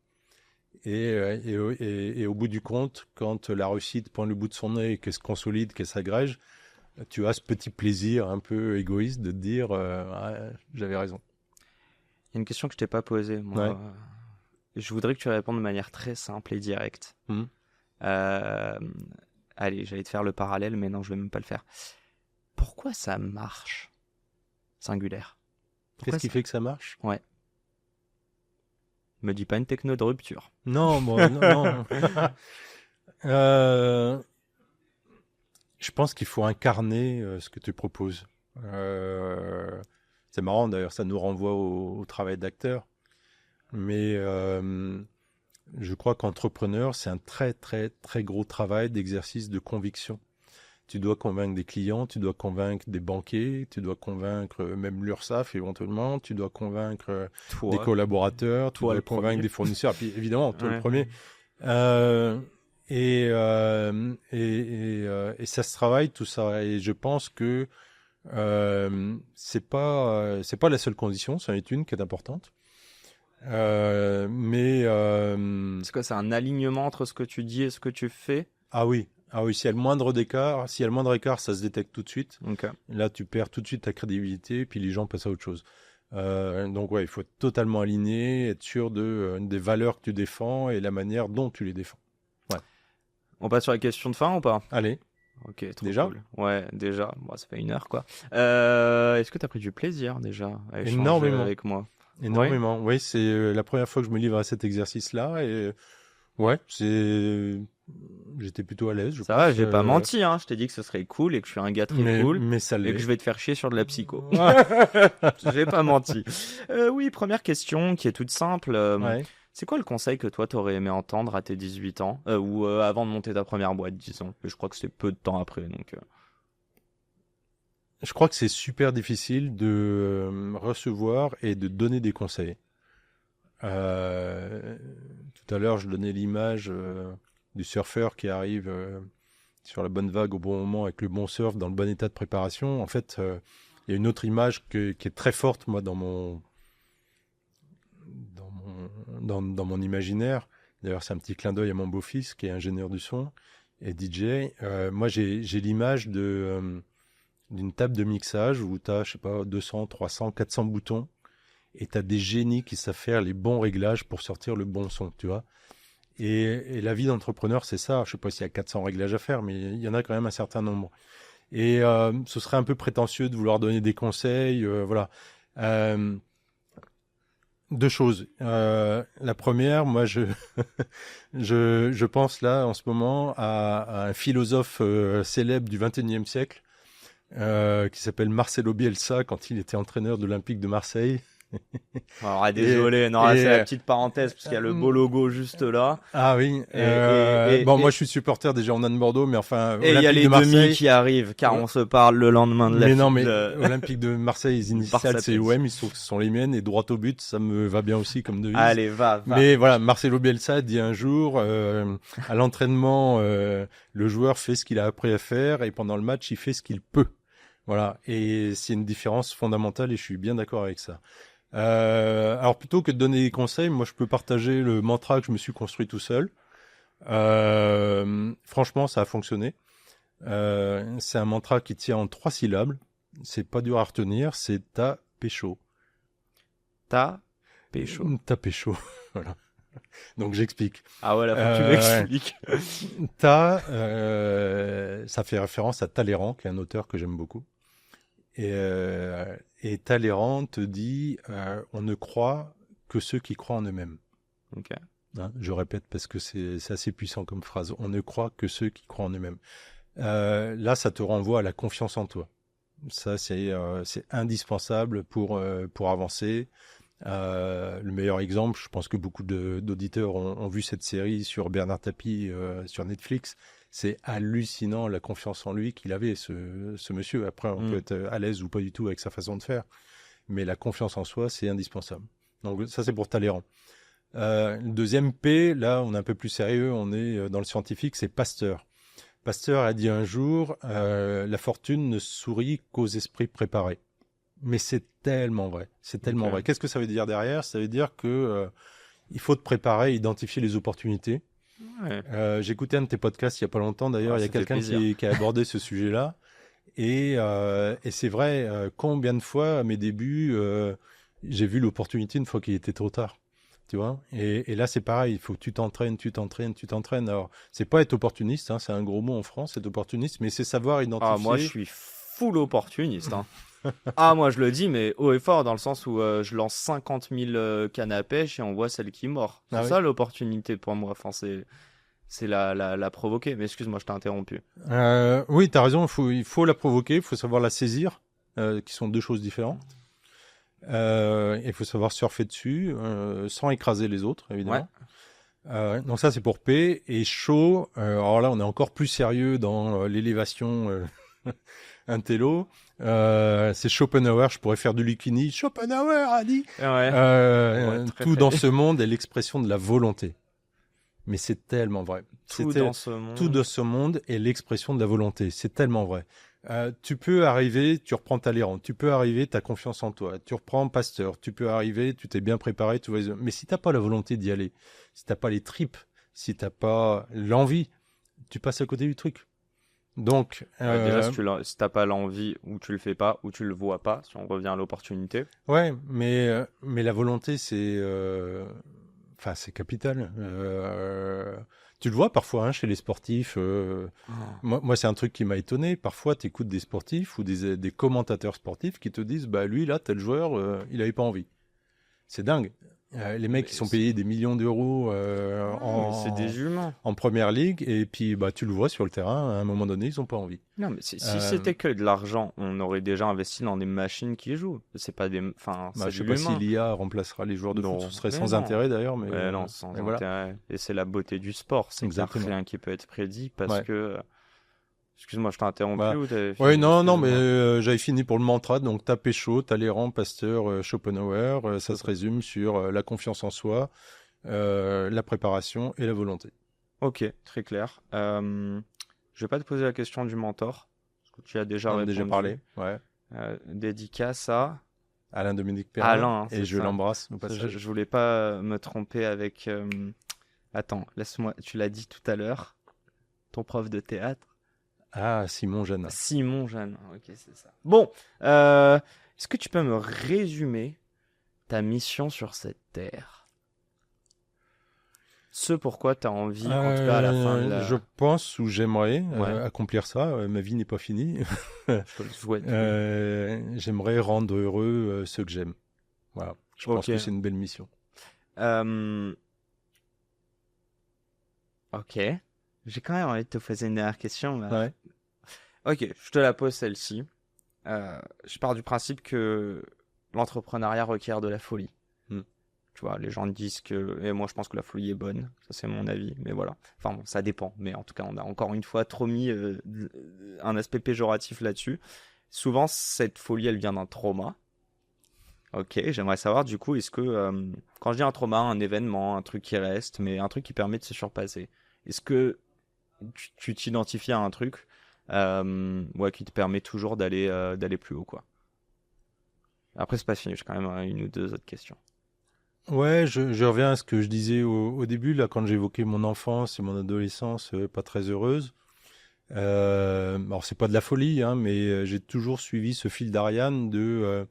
Et au bout du compte, quand la réussite pointe le bout de son nez et qu'elle se consolide, qu'elle s'agrège, tu as ce petit plaisir un peu égoïste de te dire j'avais raison. Il y a une question que je t'ai pas posée. Moi. Ouais. Je voudrais que tu répondes de manière très simple et directe. Allez, j'allais te faire le parallèle, mais non, je vais même pas le faire. Pourquoi ça marche? Singulière. Qu'est-ce qui fait que ça marche? Ouais. Me dis pas une techno de rupture. Non, moi, non. Je pense qu'il faut incarner ce que tu proposes. C'est marrant d'ailleurs, ça nous renvoie au travail d'acteur. Mais je crois qu'entrepreneur, c'est un très très très gros travail d'exercice de conviction. Tu dois convaincre des clients, tu dois convaincre des banquiers, tu dois convaincre même l'URSSAF éventuellement, tu dois convaincre des collaborateurs, tu dois convaincre des fournisseurs, puis évidemment, toi le premier. Et ça se travaille tout ça. Et je pense que c'est pas la seule condition, c'en est une qui est importante. C'est quoi, c'est un alignement entre ce que tu dis et ce que tu fais? Ah oui. Ah oui, s'il y a le moindre écart, ça se détecte tout de suite. Okay. Là, tu perds tout de suite ta crédibilité, puis les gens passent à autre chose. Donc ouais, il faut être totalement aligné, être sûr des valeurs que tu défends et la manière dont tu les défends. Ouais. On passe sur la question de fin ou pas? Allez. Ok, trop déjà cool. Ouais, déjà. Bon, ça fait 1 heure, quoi. Est-ce que tu as pris du plaisir, déjà, à échanger Énormément. avec moi? Énormément. Oui, c'est la première fois que je me livre à cet exercice-là. Et ouais, j'étais plutôt à l'aise. Ça va, j'ai pas menti, hein. Je t'ai dit que ce serait cool et que je suis un gars très cool. Mais ça l'est. Et que je vais te faire chier sur de la psycho. J'ai pas menti. Oui, première question qui est toute simple. Ouais. C'est quoi le conseil que toi t'aurais aimé entendre à tes 18 ans ou avant de monter ta première boîte, disons. Mais je crois que c'est peu de temps après, donc. Je crois que c'est super difficile de recevoir et de donner des conseils. Tout à l'heure, je donnais l'image du surfeur qui arrive sur la bonne vague au bon moment avec le bon surf dans le bon état de préparation. En fait, il y a une autre image qui est très forte, moi, dans mon imaginaire. D'ailleurs, c'est un petit clin d'œil à mon beau-fils qui est ingénieur du son et DJ. Moi, j'ai l'image d'une table de mixage où tu as, je sais pas, 200, 300, 400 boutons et tu as des génies qui savent faire les bons réglages pour sortir le bon son, tu vois. Et la vie d'entrepreneur, c'est ça. Je sais pas s'il y a 400 réglages à faire, mais il y en a quand même un certain nombre. Et ce serait un peu prétentieux de vouloir donner des conseils. Voilà. 2 choses. La première, moi, je pense là, en ce moment, à un philosophe célèbre du XXIe siècle qui s'appelle Marcelo Bielsa quand il était entraîneur de l'Olympique de Marseille. Alors, désolé, c'est la petite parenthèse parce qu'il y a le beau logo juste là. Ah oui. Moi je suis supporter des Girondins de Bordeaux, mais enfin. Et il y a les demi qui arrivent, car on se parle le lendemain de la. Mais non, mais Olympique de Marseille, les initiales c'est OM, il se trouve que ce sont les miennes et droit au but, ça me va bien aussi comme devise. Allez, va. Mais voilà, Marcelo Bielsa dit un jour à l'entraînement, le joueur fait ce qu'il a appris à faire et pendant le match il fait ce qu'il peut. Voilà, et c'est une différence fondamentale et je suis bien d'accord avec ça. Alors plutôt que de donner des conseils, moi je peux partager le mantra que je me suis construit tout seul. Franchement, ça a fonctionné. C'est un mantra qui tient en 3 syllabes. C'est pas dur à retenir. C'est ta pécho. Ta pécho. Ta pécho. Voilà. Donc j'explique. Ah ouais, là faut que tu m'expliques. Ta, ça fait référence à Talleyrand, qui est un auteur que j'aime beaucoup. Et Talleyrand te dit on ne croit que ceux qui croient en eux-mêmes. Okay. Hein, je répète parce que c'est assez puissant comme phrase. On ne croit que ceux qui croient en eux-mêmes. Là, ça te renvoie à la confiance en toi. Ça, c'est indispensable pour avancer. Le meilleur exemple, je pense que beaucoup d'auditeurs ont vu cette série sur Bernard Tapie sur Netflix. C'est hallucinant la confiance en lui qu'il avait, ce monsieur. Après, on peut être à l'aise ou pas du tout avec sa façon de faire. Mais la confiance en soi, c'est indispensable. Donc ça, c'est pour Talleyrand. Le deuxième P, là, on est un peu plus sérieux, on est dans le scientifique, c'est Pasteur. Pasteur a dit un jour, la fortune ne sourit qu'aux esprits préparés. Mais c'est tellement vrai. C'est tellement vrai. Qu'est-ce que ça veut dire derrière? Ça veut dire que il faut te préparer, identifier les opportunités. Ouais. J'ai écouté un de tes podcasts il y a pas longtemps. D'ailleurs, il y a quelqu'un qui a abordé ce sujet-là. Et c'est vrai, combien de fois à mes débuts, j'ai vu l'opportunité une fois qu'il était trop tard. Tu vois, et là c'est pareil, il faut que tu t'entraînes. Alors, c'est pas être opportuniste, hein, c'est un gros mot en France, être opportuniste, mais c'est savoir identifier. Ah, moi je suis full opportuniste. Hein. Ah, moi je le dis, mais haut et fort, dans le sens où je lance 50 000 cannes à pêche et on voit celle qui mord. C'est ça l'opportunité pour moi. Enfin, c'est la provoquer. Mais excuse-moi, je t'ai interrompu. Oui, t'as raison, il faut la provoquer, il faut savoir la saisir, qui sont 2 choses différentes. Il faut savoir surfer dessus sans écraser les autres, évidemment. Ouais. Donc ça, c'est pour P. Et chaud, alors là, on est encore plus sérieux dans l'élévation intello. C'est Schopenhauer, je pourrais faire du Lucchini. Schopenhauer a dit tout dans ce monde est l'expression de la volonté. Mais c'est tellement vrai. Tout dans ce monde est l'expression de la volonté. C'est tellement vrai. Tu peux arriver, tu reprends Talleyrand, tu peux arriver, tu as confiance en toi, tu reprends Pasteur, tu peux arriver, tu t'es bien préparé, tu vois. Mais si t'as pas la volonté d'y aller, si t'as pas les tripes, si t'as pas l'envie, tu passes à côté du truc. Donc, déjà, si t'as pas l'envie, ou tu le fais pas, ou tu le vois pas, si on revient à l'opportunité. ouais, mais la volonté, c'est capital. Tu le vois parfois hein, chez les sportifs. Moi, c'est un truc qui m'a étonné. Parfois, tu écoutes des sportifs ou des commentateurs sportifs qui te disent, bah lui là, tel joueur, il avait pas envie. C'est dingue. Les mecs qui sont payés des millions d'euros c'est des humains. en première ligue, et puis bah, tu le vois sur le terrain, à un moment donné, ils n'ont pas envie. Non, mais si c'était que de l'argent, on aurait déjà investi dans des machines qui jouent. C'est pas des. Enfin, je sais pas si l'IA remplacera les joueurs de foot, ce serait sans intérêt d'ailleurs. Mais non, sans intérêt. Voilà. Et c'est la beauté du sport, c'est qu'il n'y a rien qui peut être prédit parce que. Excuse-moi, je t'ai interrompu ou t'avais fini? Oui, non, mais j'avais fini pour le mantra. Donc, t'as Péchaud, Talleyrand, Pasteur, Schopenhauer. Ça se résume sur la confiance en soi, la préparation et la volonté. Ok, très clair. Je vais pas te poser la question du mentor, parce que tu as déjà répondu. Déjà parlé, ouais. Dédicace à Alain-Dominique Perrin. Alain, et je l'embrasse au passage. Je voulais pas me tromper avec... Attends, laisse-moi... Tu l'as dit tout à l'heure, ton prof de théâtre. Ah, Simon Jeannin. Simon Jeannin, ok, c'est ça. Bon, est-ce que tu peux me résumer ta mission sur cette terre? Ce pourquoi tu as envie, en tout cas à la fin de la... Je pense ou j'aimerais accomplir ça. Ma vie n'est pas finie. Je te le souhaite. J'aimerais rendre heureux ceux que j'aime. Voilà. Je pense que c'est une belle mission. Ok. J'ai quand même envie de te poser une dernière question. Mais... Ouais. Ok, je te la pose celle-ci. Je pars du principe que l'entrepreneuriat requiert de la folie. Tu vois, les gens disent que... Et moi, je pense que la folie est bonne. Ça, c'est mon avis. Mais voilà. Enfin, bon, ça dépend. Mais en tout cas, on a encore une fois trop mis un aspect péjoratif là-dessus. Souvent, cette folie, elle vient d'un trauma. Ok, j'aimerais savoir, du coup, est-ce que... quand je dis un trauma, un événement, un truc qui reste, mais un truc qui permet de se surpasser, est-ce que tu t'identifies à un truc qui te permet toujours d'aller plus haut, quoi. Après, c'est pas fini. J'ai quand même une ou deux autres questions. Ouais, je reviens à ce que je disais au début, là, quand j'évoquais mon enfance et mon adolescence pas très heureuse. Alors, c'est pas de la folie, hein, mais j'ai toujours suivi ce fil d'Ariane de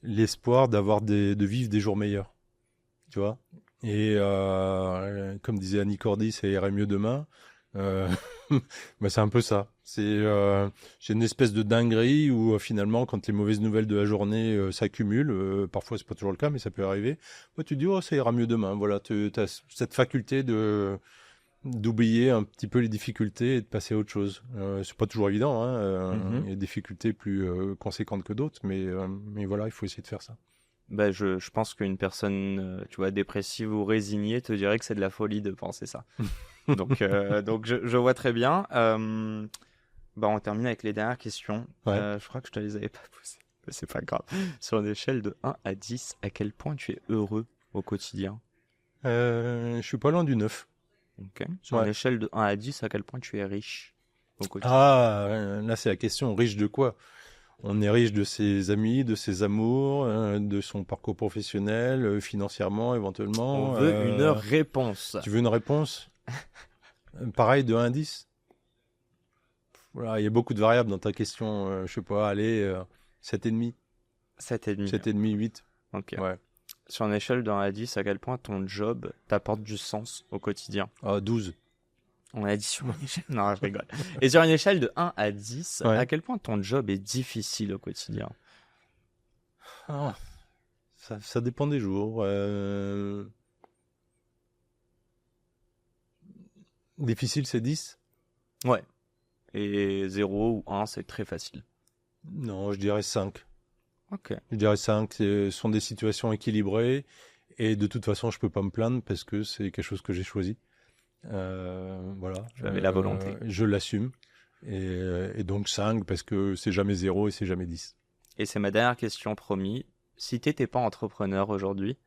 l'espoir de vivre des jours meilleurs. Tu vois? Et comme disait Annie Cordy, ça irait mieux demain. Bah, c'est un peu ça. J'ai une espèce de dinguerie où finalement, quand les mauvaises nouvelles de la journée s'accumulent, parfois c'est pas toujours le cas, mais ça peut arriver. Moi, tu te dis ça ira mieux demain. Voilà, tu as cette faculté d'oublier un petit peu les difficultés et de passer à autre chose. C'est pas toujours évident. Hein, il y a des difficultés plus conséquentes que d'autres, mais voilà, il faut essayer de faire ça. Bah, je pense qu'une personne, tu vois, dépressive ou résignée te dirait que c'est de la folie de penser ça. Donc je vois très bien. On termine avec les dernières questions. Ouais. Je crois que je te les avais pas posées. Mais c'est pas grave. Sur une échelle de 1 à 10, à quel point tu es heureux au quotidien? Je suis pas loin du 9. Ok. Sur une échelle de 1 à 10, à quel point tu es riche au quotidien? Ah, là c'est la question. Riche de quoi? On est riche de ses amis, de ses amours, de son parcours professionnel, financièrement éventuellement. On veut une réponse. Tu veux une réponse? Pareil, de 1 à 10. Voilà, il y a beaucoup de variables dans ta question. Je sais pas, allez, 7,5. 7,5. 7,5, 8. Ok. Ouais. Sur une échelle de 1 à 10, à quel point ton job t'apporte du sens au quotidien? 12. On a dit sur une échelle... Non, je rigole. Et sur une échelle de 1 à 10, à quel point ton job est difficile au quotidien? Ça dépend des jours. Difficile, c'est 10? Ouais. Et 0 ou 1, c'est très facile. Non, je dirais 5. Ok. Je dirais 5. Ce sont des situations équilibrées. Et de toute façon, je peux pas me plaindre parce que c'est quelque chose que j'ai choisi. Voilà. J'avais la volonté. Je l'assume. Et donc 5 parce que c'est jamais 0 et c'est jamais 10. Et c'est ma dernière question, promis. Si tu n'étais pas entrepreneur aujourd'hui,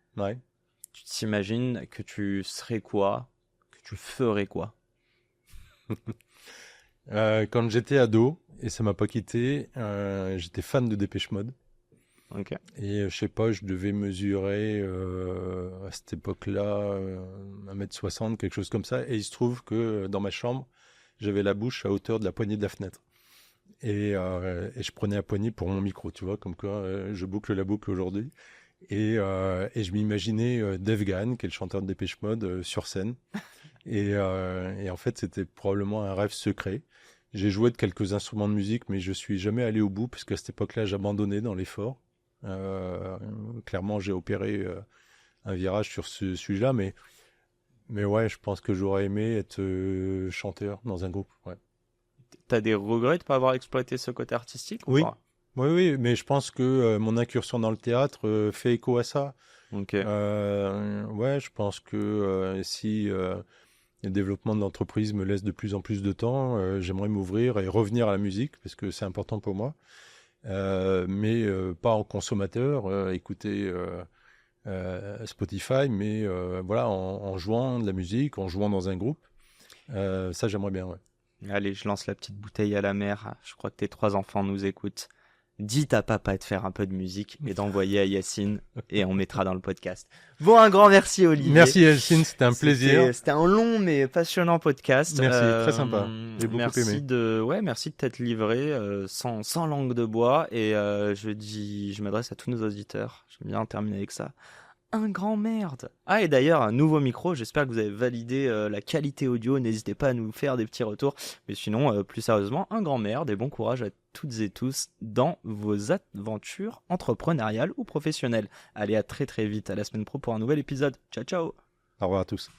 tu t'imagines que tu serais quoi? Que tu ferais quoi? Quand j'étais ado, et ça m'a pas quitté, j'étais fan de Dépêche Mode. Ok. Et je sais pas, je devais mesurer à cette époque-là 1m60, quelque chose comme ça. Et il se trouve que dans ma chambre, j'avais la bouche à hauteur de la poignée de la fenêtre. Et je prenais la poignée pour mon micro, tu vois, comme quoi je boucle la boucle aujourd'hui. Et je m'imaginais Dave Gahan, qui est le chanteur de Depeche Mode, sur scène. Et en fait, c'était probablement un rêve secret. J'ai joué de quelques instruments de musique, mais je suis jamais allé au bout, parce qu'à cette époque-là, j'abandonnais dans l'effort. Clairement, j'ai opéré un virage sur ce sujet-là, mais ouais, je pense que j'aurais aimé être chanteur dans un groupe. Ouais. T'as des regrets de pas avoir exploité ce côté artistique ou Oui. pas? Oui, mais je pense que mon incursion dans le théâtre fait écho à ça. Ok. Ouais, je pense que si le développement de l'entreprise me laisse de plus en plus de temps, j'aimerais m'ouvrir et revenir à la musique parce que c'est important pour moi. Mais pas en consommateur, écouter Spotify, mais voilà, en jouant de la musique, en jouant dans un groupe. Ça, j'aimerais bien, ouais. Allez, je lance la petite bouteille à la mer. Je crois que tes 3 enfants nous écoutent. Dites à papa de faire un peu de musique et d'envoyer à Yacine et on mettra dans le podcast. Bon, un grand merci Olivier. Merci Yacine, c'était un plaisir. C'était un long mais passionnant podcast. Merci, très sympa. J'ai beaucoup aimé. Merci de t'être livré sans langue de bois et je m'adresse à tous nos auditeurs. J'aime bien terminer avec ça. Un grand merde. Ah, et d'ailleurs, un nouveau micro. J'espère que vous avez validé la qualité audio. N'hésitez pas à nous faire des petits retours. Mais sinon, plus sérieusement, un grand merde et bon courage à toutes et tous dans vos aventures entrepreneuriales ou professionnelles. Allez, à très très vite. À la semaine pro pour un nouvel épisode. Ciao, ciao. Au revoir à tous.